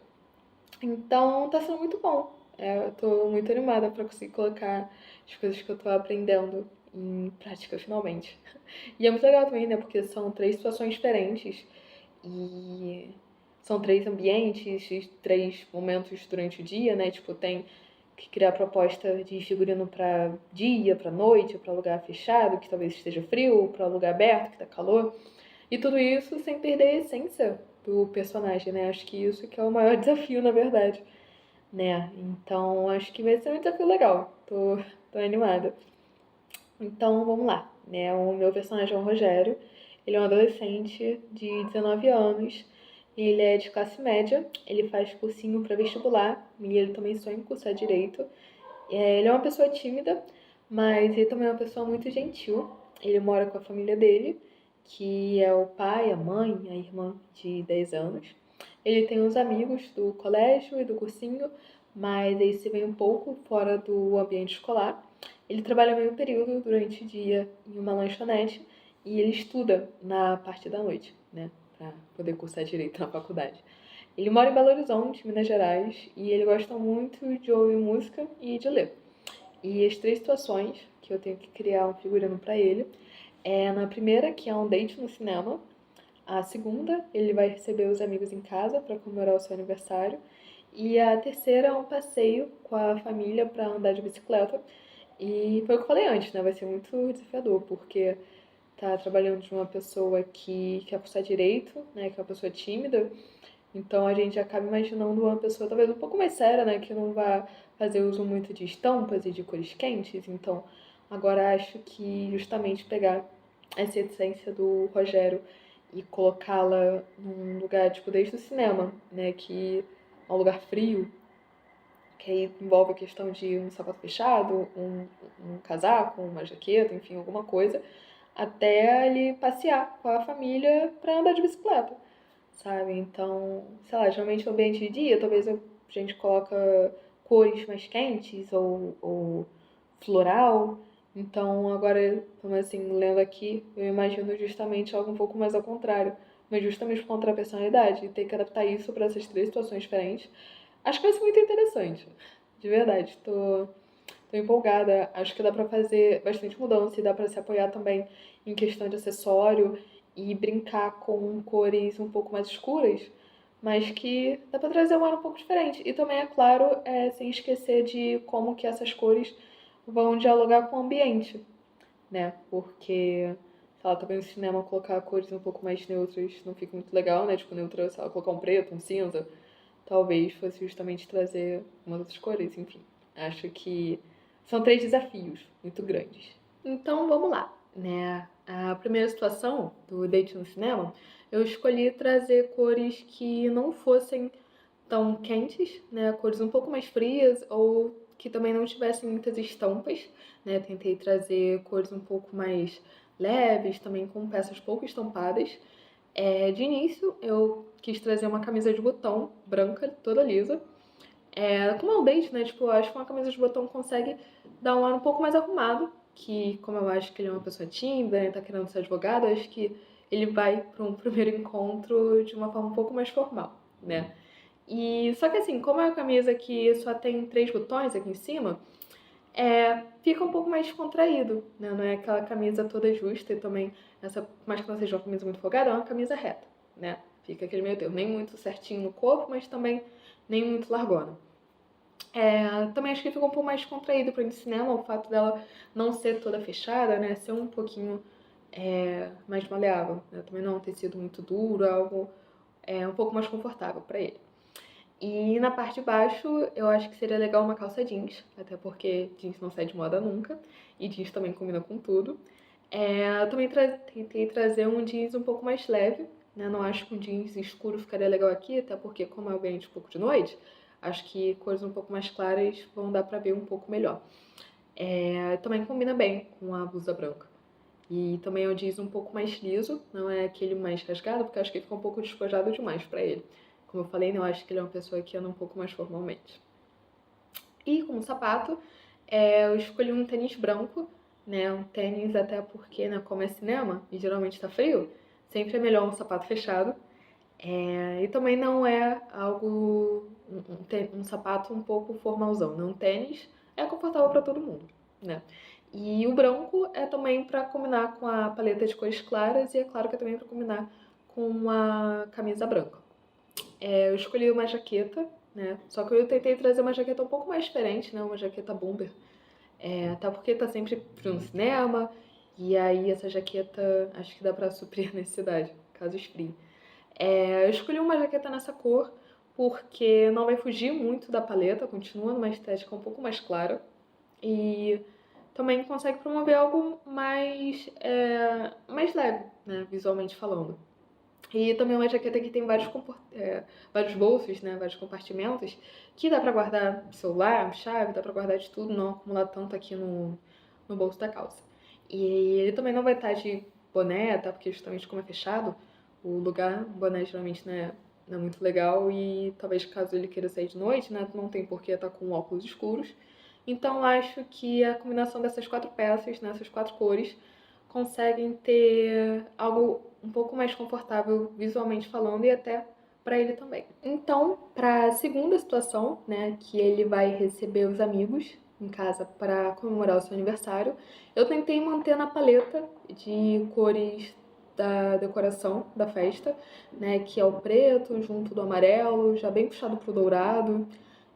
Então, tá sendo muito bom. Eu tô muito animada pra conseguir colocar as coisas que eu tô aprendendo em prática finalmente. E é muito legal também, né? Porque são 3 situações diferentes e são 3 ambientes e 3 momentos durante o dia, né? Tipo, tem que criar proposta de figurino pra dia, pra noite, pra lugar fechado, que talvez esteja frio, pra lugar aberto, que tá calor. E tudo isso sem perder a essência do personagem, né? Acho que isso que é o maior desafio, na verdade, né? Então, acho que vai ser um desafio legal. Tô animada. Então, vamos lá, né? O meu personagem é o Rogério. Ele é um adolescente de 19 anos. Ele é de classe média. Ele faz cursinho para vestibular. E ele também sonha em cursar direito. Ele é uma pessoa tímida, mas ele também é uma pessoa muito gentil. Ele mora com a família dele, que é o pai, a mãe, a irmã de 10 anos. Ele tem uns amigos do colégio e do cursinho, mas aí se vem um pouco fora do ambiente escolar. Ele trabalha meio período durante o dia em uma lanchonete e ele estuda na parte da noite, né, para poder cursar direito na faculdade. Ele mora em Belo Horizonte, Minas Gerais, e ele gosta muito de ouvir música e de ler. E as 3 situações que eu tenho que criar um figurino para ele é na primeira, que é um date no cinema. A segunda, ele vai receber os amigos em casa para comemorar o seu aniversário. E a terceira é um passeio com a família para andar de bicicleta. E foi o que eu falei antes, né? Vai ser muito desafiador, porque tá trabalhando de uma pessoa que quer cursar direito, né? Que é uma pessoa tímida. Então a gente acaba imaginando uma pessoa talvez um pouco mais séria, né? Que não vai fazer uso muito de estampas e de cores quentes. Então agora acho que justamente pegar essa essência do Rogério e colocá-la num lugar, tipo, desde o cinema, né? Que é um lugar frio, que aí envolve a questão de um sapato fechado, um casaco, uma jaqueta, enfim, alguma coisa, até ele passear com a família pra andar de bicicleta, sabe? Então, sei lá, geralmente no ambiente de dia, talvez a gente coloca cores mais quentes ou floral. Então, agora, como assim, lendo aqui, eu imagino justamente algo um pouco mais ao contrário, mas justamente por conta da personalidade, e ter que adaptar isso para essas 3 situações diferentes. Acho que vai ser muito interessante, de verdade. Tô empolgada. Acho que dá pra fazer bastante mudança e dá pra se apoiar também em questão de acessório e brincar com cores um pouco mais escuras, mas que dá pra trazer um ar um pouco diferente. E também, é claro, sem esquecer de como que essas cores vão dialogar com o ambiente, né? Porque, sei lá, talvez no cinema colocar cores um pouco mais neutras não fica muito legal, né? Tipo, neutra, sei lá, colocar um preto, um cinza, talvez fosse justamente trazer umas outras cores, enfim. Acho que são 3 desafios muito grandes. Então, vamos lá, né? A primeira situação do date no cinema, eu escolhi trazer cores que não fossem tão quentes, né? Cores um pouco mais frias ou que também não tivessem muitas estampas, né? Tentei trazer cores um pouco mais leves, também com peças pouco estampadas. De início, eu quis trazer uma camisa de botão branca, toda lisa. Como é um date, né? Tipo, eu acho que uma camisa de botão consegue dar um ar um pouco mais arrumado, que como eu acho que ele é uma pessoa tímida, né? Tá querendo ser advogado, eu acho que ele vai para um primeiro encontro de uma forma um pouco mais formal, né? E só que assim, como é uma camisa que só tem 3 botões aqui em cima, fica um pouco mais contraído, né? Não é aquela camisa toda justa e também, essa, mais que não seja uma camisa muito folgada, é uma camisa reta, né? Fica aquele meio termo, nem muito certinho no corpo, mas também nem muito largona. Também acho que fica um pouco mais contraído para ir no cinema, o fato dela não ser toda fechada, né? Ser um pouquinho mais maleável, né? Também não é um tecido muito duro, algo um pouco mais confortável para ele. E na parte de baixo, eu acho que seria legal uma calça jeans, até porque jeans não sai de moda nunca, e jeans também combina com tudo. Eu também tentei trazer um jeans um pouco mais leve, né? Não acho que um jeans escuro ficaria legal aqui, até porque como é o ambiente um pouco de noite, acho que cores um pouco mais claras vão dar pra ver um pouco melhor. Também combina bem com a blusa branca. E também é um jeans um pouco mais liso, não é aquele mais rasgado, porque acho que fica um pouco despojado demais pra ele. Como eu falei, né, eu acho que ele é uma pessoa que anda um pouco mais formalmente. E como sapato, eu escolhi um tênis branco, né, um tênis até porque, né, como é cinema e geralmente tá frio, sempre é melhor um sapato fechado. E também não é algo, um sapato um pouco formalzão, né, um tênis é confortável para todo mundo, né. E o branco é também para combinar com a paleta de cores claras e é claro que é também para combinar com uma camisa branca. Eu escolhi uma jaqueta, né? Só que eu tentei trazer uma jaqueta um pouco mais diferente, né? Uma jaqueta bomber. Até porque tá sempre frio no cinema. E aí essa jaqueta acho que dá pra suprir a necessidade, caso esfrie. Eu escolhi uma jaqueta nessa cor porque não vai fugir muito da paleta, continua numa estética um pouco mais clara. E também consegue promover algo mais leve, né? Visualmente falando. E também uma jaqueta que tem vários bolsos, né, vários compartimentos, que dá pra guardar celular, chave, dá pra guardar de tudo, não acumular tanto aqui no bolso da calça. E ele também não vai estar de boné, tá? Porque justamente como é fechado, o boné geralmente, né, né, muito legal e talvez caso ele queira sair de noite, né, não tem por que estar com óculos escuros. Então acho que a combinação dessas 4 peças, né, essas 4 cores, conseguem ter algo um pouco mais confortável visualmente falando e até para ele também. Então, para a segunda situação, né, que ele vai receber os amigos em casa para comemorar o seu aniversário, eu tentei manter na paleta de cores da decoração da festa, né, que é o preto junto do amarelo, já bem puxado pro dourado.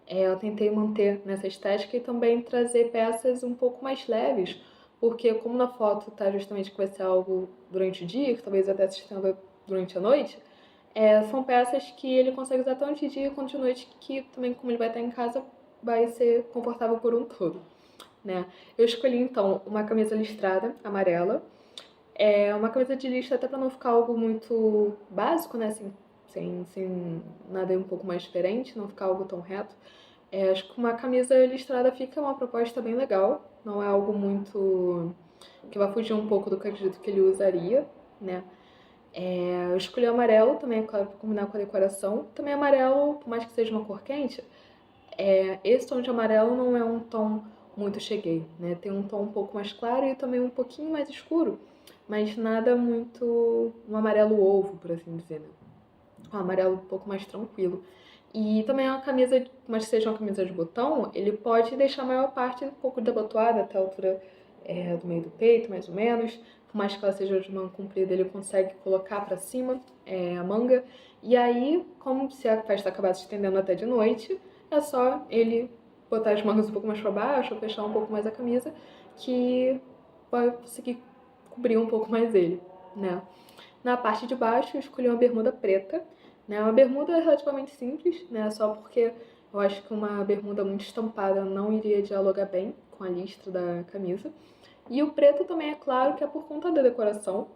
Eu tentei manter nessa estética e também trazer peças um pouco mais leves, porque como na foto tá justamente que vai ser algo durante o dia, que talvez até se estenda durante a noite, são peças que ele consegue usar tanto de dia quanto de noite, que também como ele vai estar em casa, vai ser confortável por um todo, né? Eu escolhi então uma camisa listrada, amarela, uma camisa de listra até para não ficar algo muito básico, né? Assim, sem nada um pouco mais diferente, não ficar algo tão reto. Acho que uma camisa listrada fica uma proposta bem legal, não é algo muito que vai fugir um pouco do que eu acredito que ele usaria, né? Eu escolhi o amarelo também, é claro, para combinar com a decoração. Também amarelo, por mais que seja uma cor quente, esse tom de amarelo não é um tom muito cheguei, né? Tem um tom um pouco mais claro e também um pouquinho mais escuro, mas nada muito um amarelo ovo, por assim dizer, né? Um amarelo um pouco mais tranquilo. E também uma camisa, mas que seja uma camisa de botão, ele pode deixar a maior parte um pouco desabotoada até a altura do meio do peito, mais ou menos. Por mais que ela seja de manga comprida, ele consegue colocar pra cima a manga. E aí, como se a festa acabasse se estendendo até de noite, é só ele botar as mangas um pouco mais pra baixo, ou fechar um pouco mais a camisa, que vai conseguir cobrir um pouco mais ele, né? Na parte de baixo, eu escolhi uma bermuda preta, né? Uma bermuda relativamente simples, né? Só porque eu acho que uma bermuda muito estampada não iria dialogar bem com a listra da camisa. E o preto também é claro que é por conta da decoração.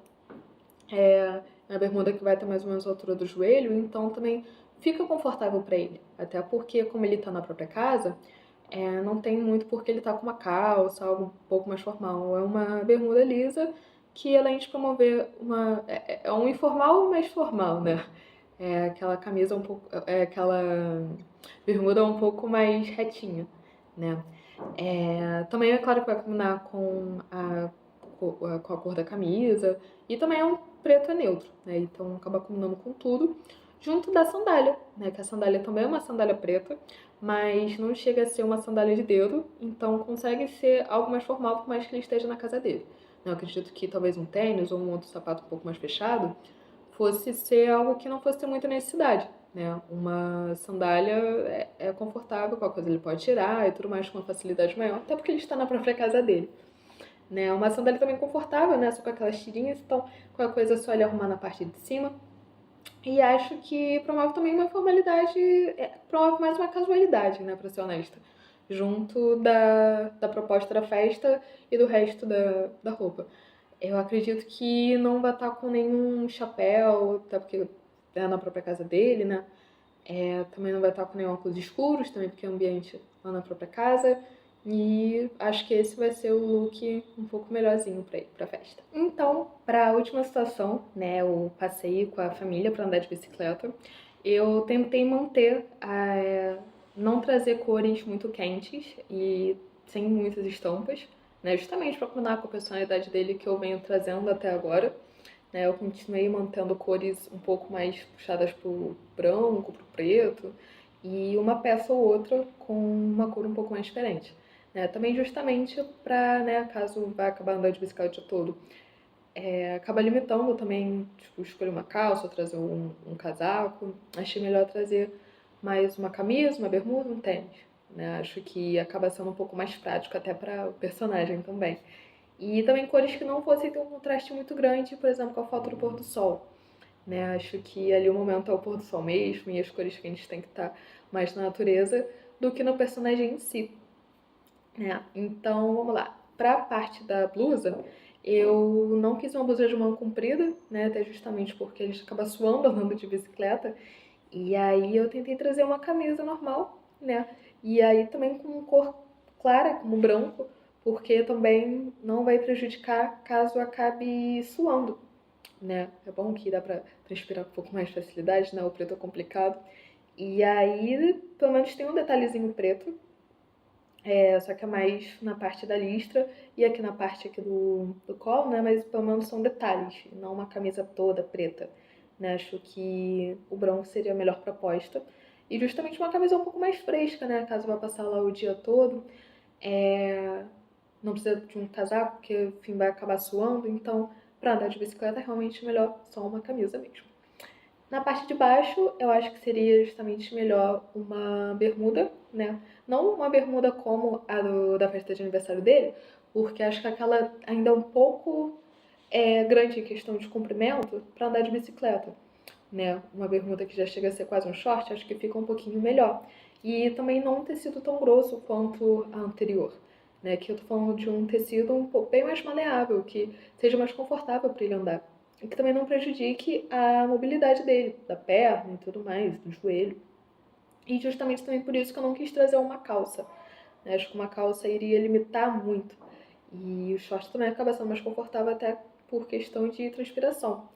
É uma bermuda que vai ter mais ou menos a altura do joelho, então também fica confortável para ele. Até porque, como ele tá na própria casa, não tem muito porque ele tá com uma calça, algo um pouco mais formal. É uma bermuda lisa que, além de promover um informal, mais formal, né? Aquela camisa um pouco, aquela bermuda um pouco mais retinha, né? Também é claro que vai combinar com a cor da camisa e também é um preto neutro, né? Então acaba combinando com tudo, junto da sandália, né? Que a sandália também é uma sandália preta, mas não chega a ser uma sandália de dedo, então consegue ser algo mais formal, por mais que ele esteja na casa dele. Eu acredito que talvez um tênis ou um outro sapato um pouco mais fechado fosse ser algo que não fosse ter muita necessidade, né? Uma sandália é confortável, qualquer coisa ele pode tirar e tudo mais com uma facilidade maior, até porque ele está na própria casa dele, né? Uma sandália também confortável, né? Só com aquelas tirinhas, então qualquer coisa é só ele arrumar na parte de cima. E acho que promove também uma formalidade, promove mais uma casualidade, né? Pra ser honesta, junto da proposta da festa e do resto da roupa. Eu acredito que não vai estar com nenhum chapéu, até porque é na própria casa dele, né? Também não vai estar com nenhum óculos escuros, também porque é ambiente lá na própria casa. E acho que esse vai ser o look um pouco melhorzinho pra festa. Então, pra última situação, né, o passeio com a família pra andar de bicicleta, eu tentei manter, não trazer cores muito quentes e sem muitas estampas, né, justamente para combinar com a personalidade dele que eu venho trazendo até agora. Né, eu continuei mantendo cores um pouco mais puxadas pro branco, pro preto, e uma peça ou outra com uma cor um pouco mais diferente. Né, também justamente para, né, caso vá acabar andando de bicicleta o dia todo, acaba limitando também, tipo, escolher uma calça, trazer um casaco. Achei melhor trazer mais uma camisa, uma bermuda, um tênis. Né? Acho que acaba sendo um pouco mais prático até para o personagem também. E também cores que não fossem ter um contraste muito grande, por exemplo, com a foto do pôr do sol. Né? Acho que ali o momento é o pôr do sol mesmo e as cores quentes têm que estar mais na natureza do que no personagem em si. Né? Então, vamos lá. Para a parte da blusa, eu não quis uma blusa de manga comprida, né? Até justamente porque a gente acaba suando andando de bicicleta. E aí eu tentei trazer uma camisa normal, né? E aí também com cor clara, como branco, porque também não vai prejudicar caso acabe suando, né? É bom que dá pra transpirar com um pouco mais de facilidade, né? O preto é complicado. E aí, pelo menos tem um detalhezinho preto, só que é mais na parte da listra e aqui na parte aqui do colo, né? Mas pelo menos são detalhes, não uma camisa toda preta, né? Acho que o branco seria a melhor proposta. E justamente uma camisa um pouco mais fresca, né? Caso vá passar lá o dia todo. Não precisa de um casaco, porque enfim vai acabar suando, então para andar de bicicleta é realmente melhor só uma camisa mesmo. Na parte de baixo, eu acho que seria justamente melhor uma bermuda, né? Não uma bermuda como a da festa de aniversário dele, porque acho que aquela ainda é um pouco grande em questão de comprimento para andar de bicicleta, né? Uma bermuda que já chega a ser quase um short, acho que fica um pouquinho melhor. E também não um tecido tão grosso quanto a anterior, né? Que eu tô falando de um tecido um pouco bem mais maleável, que seja mais confortável para ele andar. E que também não prejudique a mobilidade dele, da perna e tudo mais, do joelho. E justamente também por isso que eu não quis trazer uma calça, né? Acho que uma calça iria limitar muito. E o short também acaba sendo mais confortável até por questão de transpiração.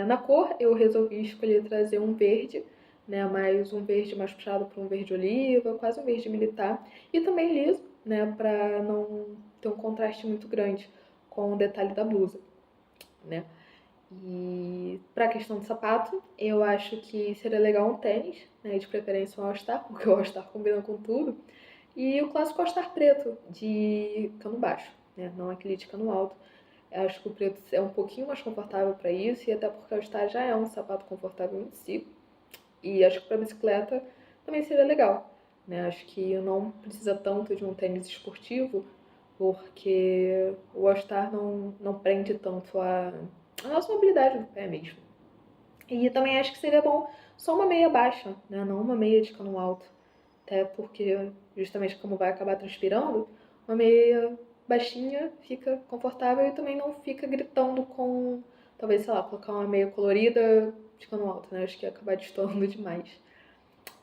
Na cor, eu resolvi escolher trazer um verde, né? Mais um verde mais puxado para um verde oliva, quase um verde militar. E também liso, né? Para não ter um contraste muito grande com o detalhe da blusa, né? E para a questão do sapato, eu acho que seria legal um tênis, né? De preferência um All-Star, porque o All-Star combina com tudo. E o clássico All-Star preto, de cano baixo, né? Não aquele de cano alto. Eu acho que o preto é um pouquinho mais confortável para isso, e até porque o All-Star já é um sapato confortável em si. E acho que para bicicleta também seria legal, né? Acho que não precisa tanto de um tênis esportivo, porque o All-Star não prende tanto a nossa mobilidade do pé mesmo. E também acho que seria bom só uma meia baixa, né? Não uma meia de cano alto. Até porque, justamente como vai acabar transpirando, uma meia baixinha fica confortável e também não fica gritando com, talvez, sei lá, colocar uma meia colorida de cano alto, né? Acho que ia acabar destoando demais.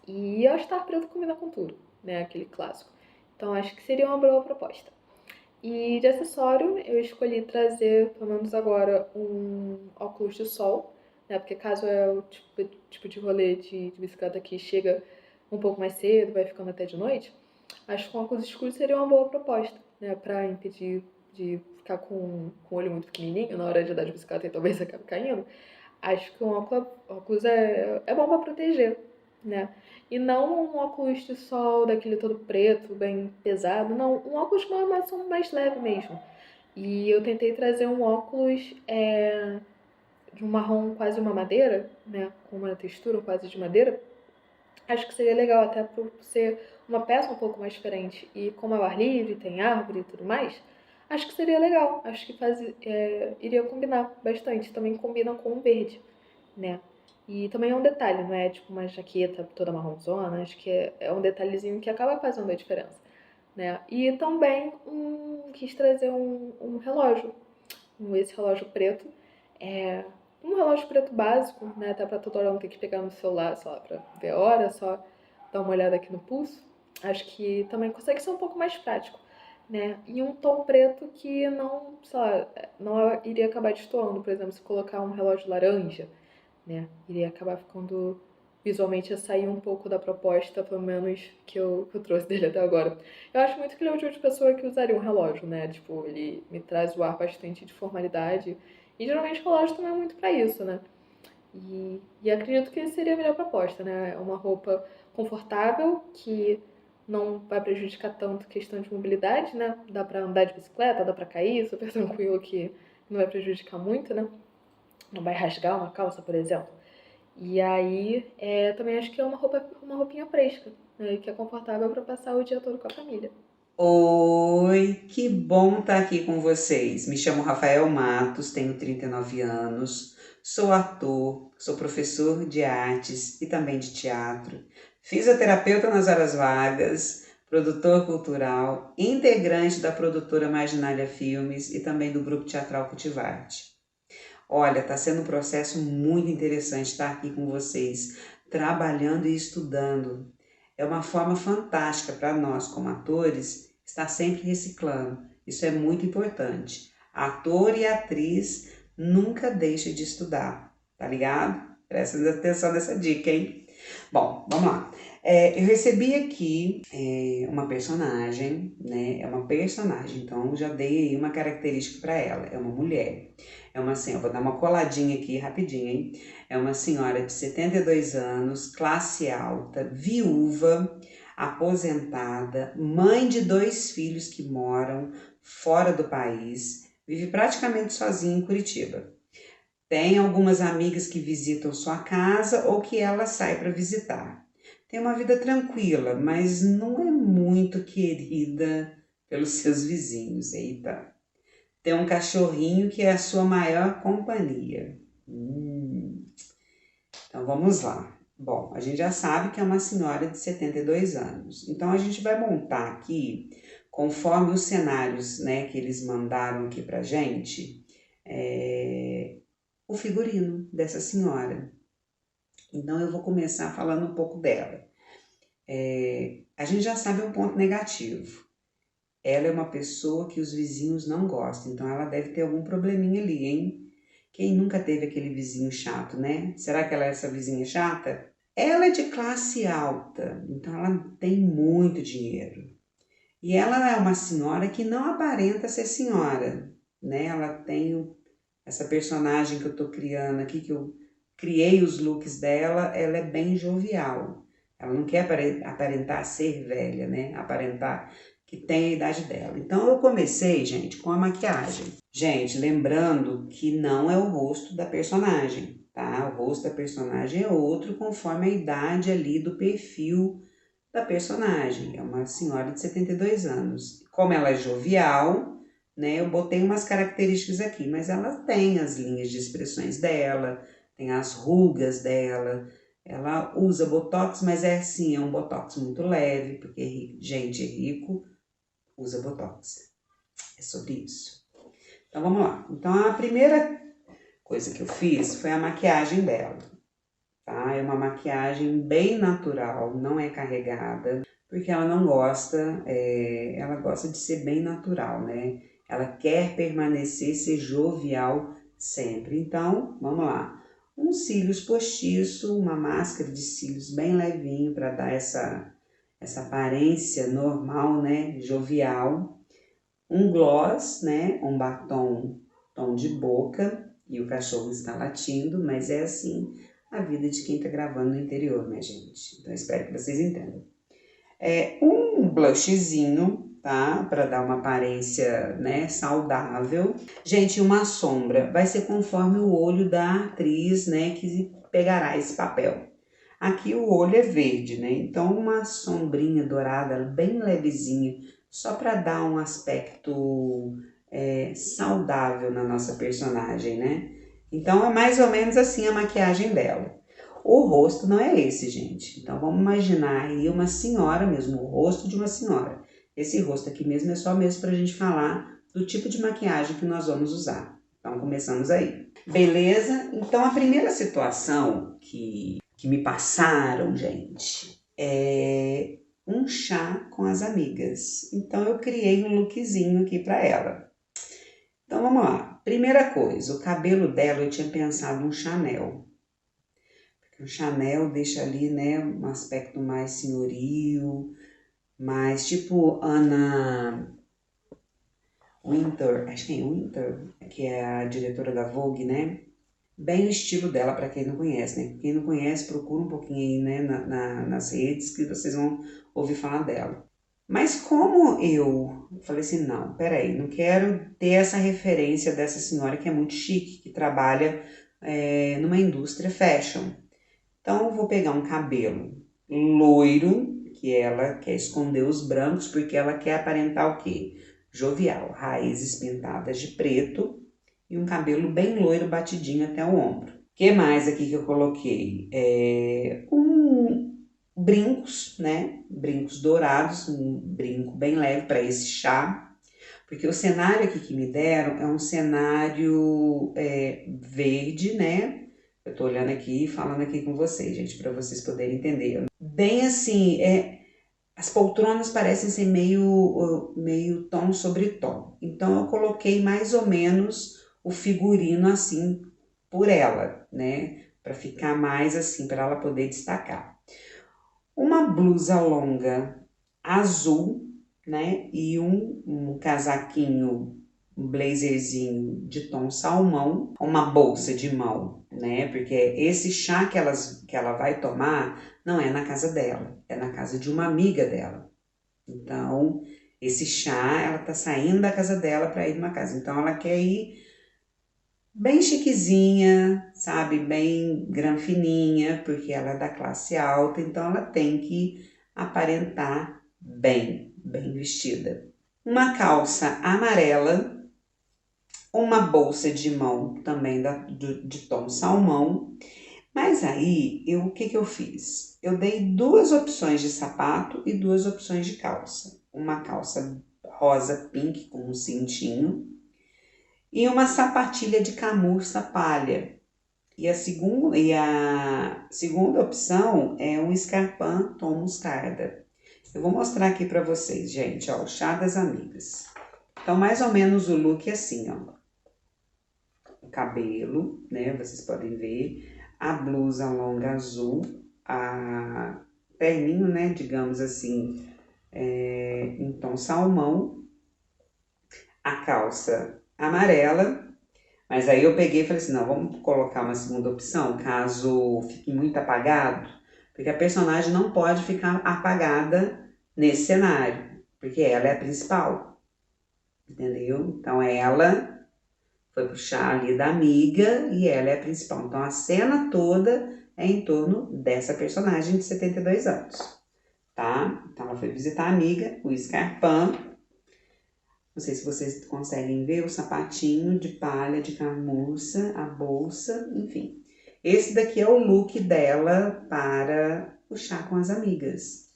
E All Star preto combina com tudo, né? Aquele clássico. Então acho que seria uma boa proposta. E de acessório, eu escolhi trazer, pelo menos agora, um óculos de sol, né? Porque caso é o tipo de rolê de bicicleta que chega um pouco mais cedo, vai ficando até de noite, acho que um óculos escuro seria uma boa proposta, né? Pra impedir de ficar com o olho muito pequenininho na hora de andar de bicicleta e talvez acabe caindo. Acho que um óculos é bom pra proteger, né? E não um óculos de sol daquele todo preto, bem pesado, não. Um óculos com uma armação mais leve mesmo. E eu tentei trazer um óculos de um marrom quase uma madeira, né? Com uma textura quase de madeira. Acho que seria legal até por ser uma peça um pouco mais diferente. E como é o ar livre, tem árvore e tudo mais, acho que seria legal. Acho que iria combinar bastante. Também combina com o verde, né? E também é um detalhe, não é tipo uma jaqueta toda marronzona, acho que é um detalhezinho que acaba fazendo a diferença, né? E também quis trazer um relógio, esse relógio preto, um relógio preto básico, né? Até pra toda hora não ter que pegar no celular, sei lá, pra ver a hora, só dar uma olhada aqui no pulso. Acho que também consegue ser um pouco mais prático, né? E um tom preto que não, sei lá, não iria acabar destoando, por exemplo, se colocar um relógio laranja, né? Iria acabar ficando visualmente a sair um pouco da proposta, pelo menos que eu trouxe dele até agora. Eu acho muito que ele é o tipo de pessoa que usaria um relógio, né? Tipo, ele me traz o ar bastante de formalidade. E geralmente o relógio também é muito pra isso, né? E acredito que seria a melhor proposta, né? É uma roupa confortável, que não vai prejudicar tanto questão de mobilidade, né? Dá pra andar de bicicleta, dá pra cair, super tranquilo, que não vai prejudicar muito, né? Não vai rasgar uma calça, por exemplo. E aí, também acho que é uma roupinha fresca, né? Que é confortável para passar o dia todo com a família. Oi, que bom estar aqui com vocês. Me chamo Rafael Matos, tenho 39 anos, sou ator, sou professor de artes e também de teatro, fisioterapeuta nas horas vagas, produtor cultural, integrante da produtora Marginália Filmes e também do grupo teatral Cultivarte. Olha, está sendo um processo muito interessante estar aqui com vocês, trabalhando e estudando. É uma forma fantástica para nós, como atores, estar sempre reciclando. Isso é muito importante. Ator e atriz nunca deixe de estudar, tá ligado? Presta atenção nessa dica, hein? Bom, vamos lá. Eu recebi aqui uma personagem, né? É uma personagem, então eu já dei aí uma característica para ela. É uma mulher. É uma senhora, vou dar uma coladinha aqui rapidinho, hein? É uma senhora de 72 anos, classe alta, viúva, aposentada, mãe de 2 filhos que moram fora do país, vive praticamente sozinha em Curitiba. Tem algumas amigas que visitam sua casa ou que ela sai para visitar. Tem uma vida tranquila, mas não é muito querida pelos seus vizinhos. Eita! Tem um cachorrinho que é a sua maior companhia. Então vamos lá. Bom, a gente já sabe que é uma senhora de 72 anos. Então a gente vai montar aqui, conforme os cenários, né, que eles mandaram aqui pra gente, o figurino dessa senhora. Então eu vou começar falando um pouco dela. A gente já sabe um ponto negativo. Ela é uma pessoa que os vizinhos não gostam, então ela deve ter algum probleminha ali, hein? Quem nunca teve aquele vizinho chato, né? Será que ela é essa vizinha chata? Ela é de classe alta, então ela tem muito dinheiro. E ela é uma senhora que não aparenta ser senhora, né? Ela tem essa personagem que eu tô criando aqui, que eu criei os looks dela, ela é bem jovial. Ela não quer aparentar ser velha, né? Aparentar que tem a idade dela. Então eu comecei, gente, com a maquiagem. Gente, lembrando que não é o rosto da personagem, tá? O rosto da personagem é outro conforme a idade ali do perfil da personagem. É uma senhora de 72 anos. Como ela é jovial, né? Eu botei umas características aqui, mas ela tem as linhas de expressões dela, tem as rugas dela. Ela usa botox, mas é assim, é um botox muito leve, porque gente rico usa botox. É sobre isso. Então vamos lá. Então a primeira coisa que eu fiz foi a maquiagem dela. Tá? É uma maquiagem bem natural, não é carregada, porque ela não gosta, ela gosta de ser bem natural, né? Ela quer permanecer, ser jovial sempre. Então, vamos lá. Uns cílios postiço, uma máscara de cílios bem levinho para dar essa aparência normal, né, jovial. Um gloss, né, um batom tom de boca, e o cachorro está latindo, mas é assim a vida de quem está gravando no interior, né, gente? Então, espero que vocês entendam. Um blushzinho, tá? Para dar uma aparência, né, saudável. Gente, uma sombra vai ser conforme o olho da atriz, né, que pegará esse papel. Aqui o olho é verde, né? Então uma sombrinha dourada, bem levezinha, só para dar um aspecto saudável na nossa personagem, né? Então é mais ou menos assim a maquiagem dela. O rosto não é esse, gente. Então vamos imaginar aí uma senhora mesmo, o rosto de uma senhora. Esse rosto aqui mesmo é só mesmo pra gente falar do tipo de maquiagem que nós vamos usar. Então começamos aí. Beleza? Então a primeira situação que me passaram, gente, é um chá com as amigas. Então eu criei um lookzinho aqui pra ela. Então vamos lá. Primeira coisa, o cabelo dela eu tinha pensado um Chanel. Porque o Chanel deixa ali, né, um aspecto mais senhoril, mais tipo Anna Wintour, acho que é Wintour, que é a diretora da Vogue, né? Bem o estilo dela, para quem não conhece, né? Quem não conhece, procura um pouquinho aí, né, nas redes que vocês vão ouvir falar dela. Mas como eu falei assim, não, peraí, não quero ter essa referência dessa senhora que é muito chique, que trabalha numa indústria fashion. Então eu vou pegar um cabelo loiro, que ela quer esconder os brancos, porque ela quer aparentar o quê? Jovial, raízes pintadas de preto e um cabelo bem loiro, batidinho até o ombro. O que mais aqui que eu coloquei? Brincos, né? Brincos dourados, um brinco bem leve para esse chá. Porque o cenário aqui que me deram é um cenário verde, né? Eu tô olhando aqui e falando aqui com vocês, gente, para vocês poderem entender. Bem assim, as poltronas parecem ser meio tom sobre tom. Então eu coloquei mais ou menos o figurino assim por ela, né? Para ficar mais assim, para ela poder destacar. Uma blusa longa azul, né? E um casaquinho, um blazerzinho de tom salmão, uma bolsa de mão, né? Porque esse chá que ela vai tomar não é na casa dela, é na casa de uma amiga dela. Então, esse chá, ela tá saindo da casa dela para ir numa casa. Então, ela quer ir bem chiquezinha, sabe? Bem granfininha, porque ela é da classe alta, então ela tem que aparentar bem vestida. Uma calça amarela, uma bolsa de mão também de tom salmão. Mas aí, o que eu fiz? Eu dei 2 opções de sapato e 2 opções de calça. Uma calça rosa pink com um cintinho e uma sapatilha de camurça palha. E a segunda opção é um escarpão tom mostarda. Eu vou mostrar aqui para vocês, gente, ó, o chá das amigas. Então, mais ou menos o look é assim, ó. O cabelo, né, vocês podem ver. A blusa longa azul, a terninho, né, digamos assim, em tom salmão. A calça amarela, mas aí eu peguei e falei assim, não, vamos colocar uma segunda opção, caso fique muito apagado, porque a personagem não pode ficar apagada nesse cenário, porque ela é a principal, entendeu? Então ela foi pro chá ali da amiga e ela é a principal, então a cena toda é em torno dessa personagem de 72 anos, tá? Então ela foi visitar a amiga, o escarpão. Não sei se vocês conseguem ver o sapatinho de palha, de camurça, a bolsa, enfim. Esse daqui é o look dela para o chá com as amigas.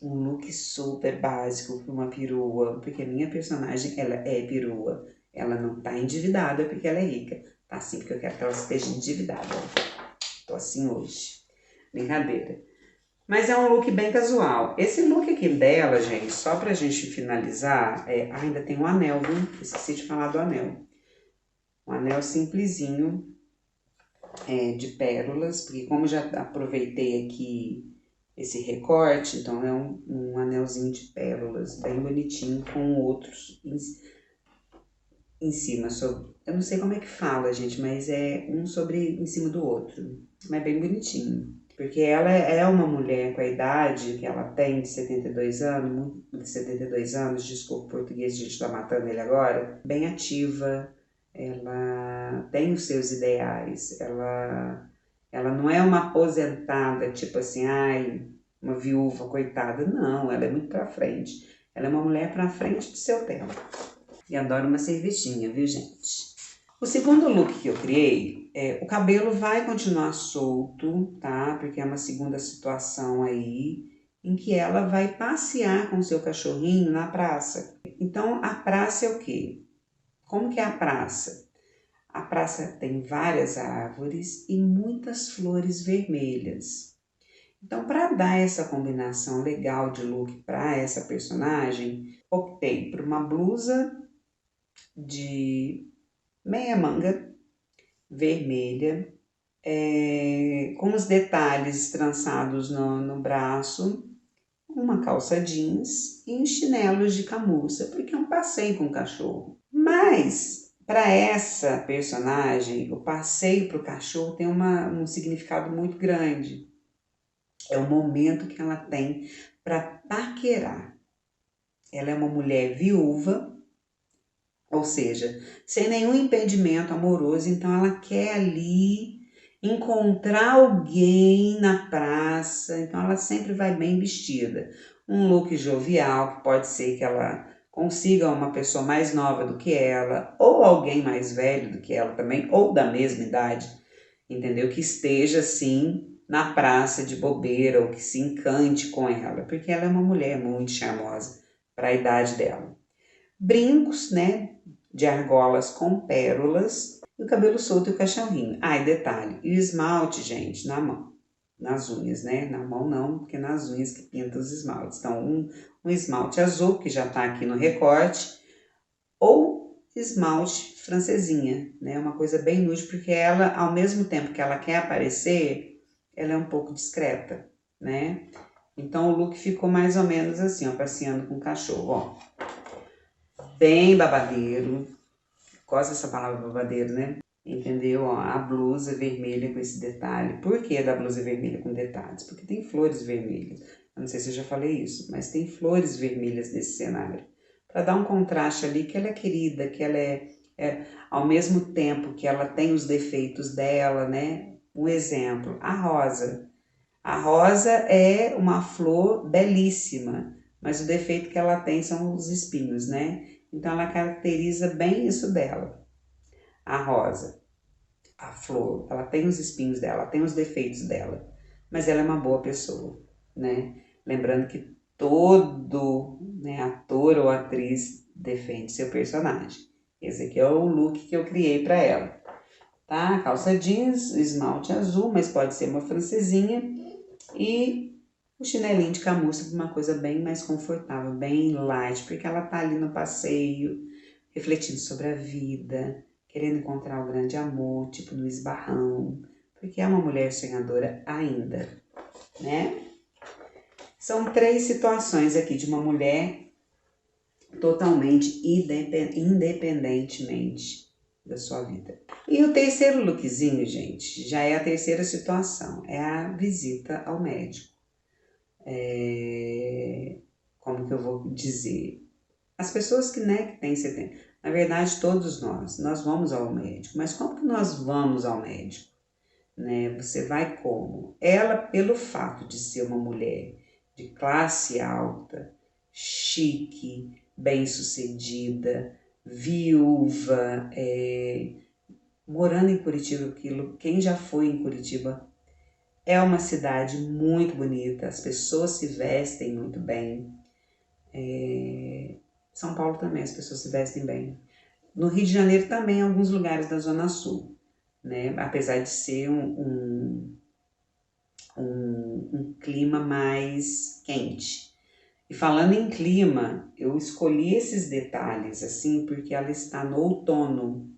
Um look super básico para uma perua, porque a minha personagem, ela é perua. Ela não tá endividada porque ela é rica. Tá assim porque eu quero que ela esteja endividada. Tô assim hoje. Brincadeira. Mas é um look bem casual. Esse look aqui dela, gente, só pra gente finalizar, ainda tem um anel, viu? Esqueci de falar do anel. Um anel simplesinho, de pérolas, porque como já aproveitei aqui esse recorte, então é um anelzinho de pérolas, bem bonitinho, com outros em cima. Eu não sei como é que fala, gente, mas é um em cima do outro. Mas bem bonitinho. Porque ela é uma mulher com a idade que ela tem de 72 anos, desculpa o português, a gente tá matando ele agora, bem ativa, ela tem os seus ideais, ela não é uma aposentada, tipo assim, uma viúva coitada, não, ela é muito pra frente, ela é uma mulher pra frente do seu tempo. E adora uma cervejinha, viu, gente? O segundo look que eu criei, o cabelo vai continuar solto, tá? Porque é uma segunda situação aí, em que ela vai passear com o seu cachorrinho na praça. Então, a praça é o quê? Como que é a praça? A praça tem várias árvores e muitas flores vermelhas. Então, para dar essa combinação legal de look para essa personagem, optei por uma blusa de meia manga vermelha, com os detalhes trançados no braço, uma calça jeans e uns chinelos de camurça, porque é um passeio com o cachorro. Mas, para essa personagem, o passeio para o cachorro tem um significado muito grande. É o momento que ela tem para paquerar. Ela é uma mulher viúva, ou seja, sem nenhum impedimento amoroso, então ela quer ali encontrar alguém na praça, então ela sempre vai bem vestida. Um look jovial, que pode ser que ela consiga uma pessoa mais nova do que ela, ou alguém mais velho do que ela também, ou da mesma idade, entendeu? Que esteja assim na praça de bobeira, ou que se encante com ela, porque ela é uma mulher muito charmosa para a idade dela. Brincos, né, de argolas com pérolas, e o cabelo solto e o cachorrinho. E detalhe, e o esmalte, gente, na mão, nas unhas, né, na mão não, porque é nas unhas que pinta os esmaltes. Então, um esmalte azul, que já tá aqui no recorte, ou esmalte francesinha, né? Uma coisa bem nude, porque ela, ao mesmo tempo que ela quer aparecer, ela é um pouco discreta, né? Então o look ficou mais ou menos assim, ó, passeando com o cachorro, ó. Bem babadeiro. Gosto dessa palavra babadeiro, né? Entendeu? Ó, a blusa vermelha com esse detalhe. Por que da blusa vermelha com detalhes? Porque tem flores vermelhas. Eu não sei se eu já falei isso, mas tem flores vermelhas nesse cenário. Para dar um contraste ali, que ela é querida, que ela ao mesmo tempo que ela tem os defeitos dela, né? Um exemplo, a rosa. A rosa é uma flor belíssima, mas o defeito que ela tem são os espinhos, né? Então ela caracteriza bem isso dela. A rosa, a flor, ela tem os espinhos dela, tem os defeitos dela, mas ela é uma boa pessoa, né? Lembrando que todo, né, ator ou atriz defende seu personagem. Esse aqui é o look que eu criei para ela, tá? Calça jeans, esmalte azul, mas pode ser uma francesinha, e o chinelinho de camurça, uma coisa bem mais confortável, bem light, porque ela tá ali no passeio, refletindo sobre a vida, querendo encontrar o grande amor, tipo no esbarrão, porque é uma mulher sonhadora ainda, né? São 3 situações aqui de uma mulher totalmente independentemente da sua vida. E o terceiro lookzinho, gente, já é a terceira situação, é a visita ao médico. Como que eu vou dizer? As pessoas que têm 70, na verdade todos nós vamos ao médico, mas como que nós vamos ao médico? Né? Você vai como? Ela, pelo fato de ser uma mulher de classe alta, chique, bem-sucedida, viúva, morando em Curitiba, quem já foi em Curitiba, é uma cidade muito bonita, as pessoas se vestem muito bem. São Paulo também, as pessoas se vestem bem. No Rio de Janeiro também, em alguns lugares da Zona Sul, né? Apesar de ser um clima mais quente. E falando em clima, eu escolhi esses detalhes assim porque ela está no outono.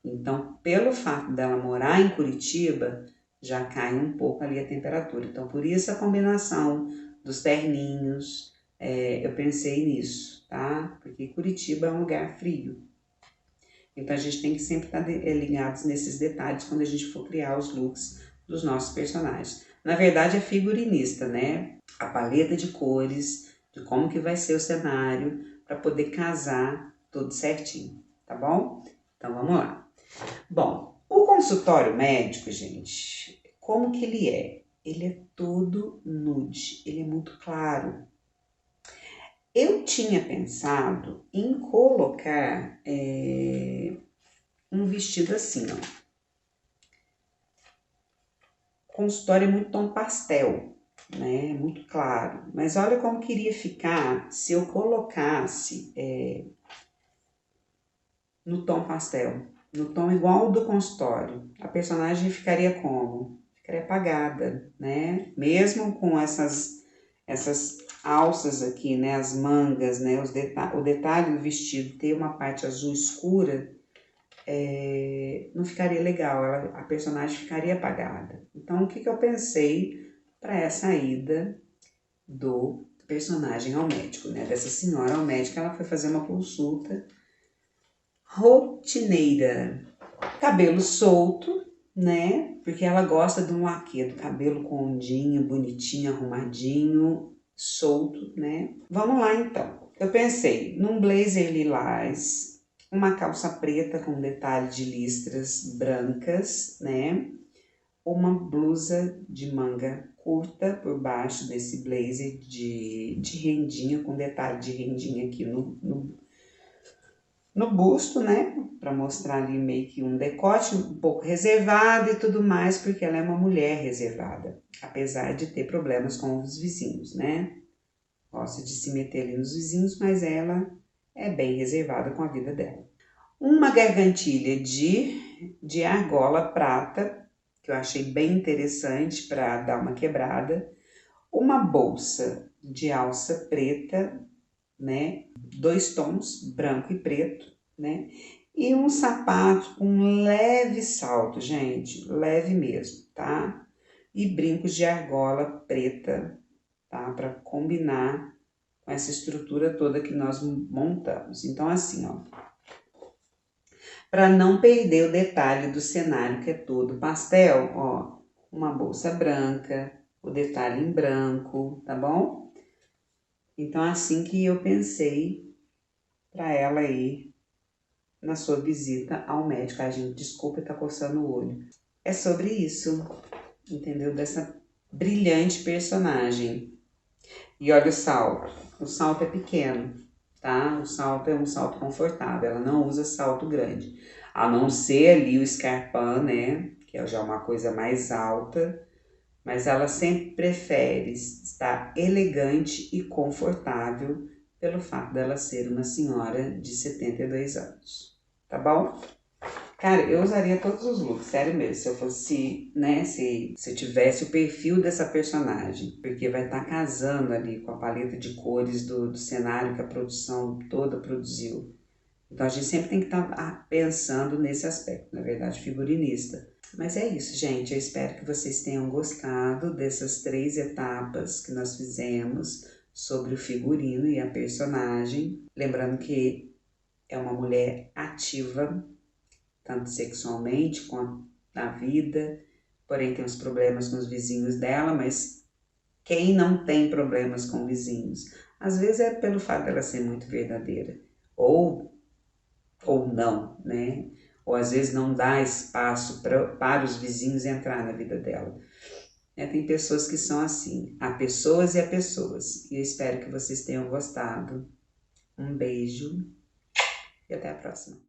Então, pelo fato dela morar em Curitiba, já cai um pouco ali a temperatura. Então, por isso a combinação dos terninhos, eu pensei nisso, tá? Porque Curitiba é um lugar frio. Então, a gente tem que sempre estar ligados nesses detalhes quando a gente for criar os looks dos nossos personagens. Na verdade, é figurinista, né? A paleta de cores, de como que vai ser o cenário, para poder casar tudo certinho, tá bom? Então, vamos lá. Bom, o consultório médico, gente, como que ele é? Ele é todo nude, ele é muito claro. Eu tinha pensado em colocar um vestido assim, ó. Consultório é muito tom pastel, né? Muito claro. Mas olha como queria ficar se eu colocasse no tom pastel, no tom igual ao do consultório. A personagem ficaria como? Ficaria apagada, né? Mesmo com essas alças aqui, né? As mangas, né? O detalhe do vestido ter uma parte azul escura, não ficaria legal, a personagem ficaria apagada. Então, o que eu pensei para essa ida do personagem ao médico, né? Dessa senhora ao médico, ela foi fazer uma consulta rotineira. Cabelo solto, né? Porque ela gosta de um laque, do cabelo com ondinha, bonitinho, arrumadinho, solto, né? Vamos lá, então. Eu pensei num blazer lilás, uma calça preta com detalhe de listras brancas, né? Uma blusa de manga curta por baixo desse blazer de rendinha, com detalhe de rendinha aqui no busto, né? Para mostrar ali meio que um decote um pouco reservado e tudo mais, porque ela é uma mulher reservada, apesar de ter problemas com os vizinhos, né? Gosta de se meter ali nos vizinhos, mas ela é bem reservada com a vida dela. Uma gargantilha de argola prata, que eu achei bem interessante para dar uma quebrada. Uma bolsa de alça preta, né? 2 tons, branco e preto. né? E um sapato com um leve salto, gente, leve mesmo, tá? E brincos de argola preta, tá? Para combinar com essa estrutura toda que nós montamos. Então, assim, ó, para não perder o detalhe do cenário que é todo pastel, ó, uma bolsa branca, o detalhe em branco, tá bom? Então, assim que eu pensei para ela ir na sua visita ao médico. A gente, desculpa, tá coçando o olho. É sobre isso, entendeu? Dessa brilhante personagem. E olha o salto. O salto é pequeno, tá? O salto é um salto confortável. Ela não usa salto grande. A não ser ali o escarpão, né? Que é já uma coisa mais alta. Mas ela sempre prefere estar elegante e confortável pelo fato dela ser uma senhora de 72 anos. Tá bom? Cara, eu usaria todos os looks, sério mesmo, se eu fosse, né, se eu tivesse o perfil dessa personagem, porque vai estar casando ali com a paleta de cores do cenário que a produção toda produziu. Então a gente sempre tem que estar pensando nesse aspecto, na verdade, figurinista. Mas é isso, gente, eu espero que vocês tenham gostado dessas 3 etapas que nós fizemos sobre o figurino e a personagem. Lembrando que é uma mulher ativa, tanto sexualmente quanto na vida, porém tem uns problemas com os vizinhos dela, mas quem não tem problemas com vizinhos? Às vezes é pelo fato dela ser muito verdadeira, ou não, né? Ou às vezes não dá espaço para os vizinhos entrar na vida dela. Tem pessoas que são assim, há pessoas e há pessoas, e eu espero que vocês tenham gostado. Um beijo e até a próxima.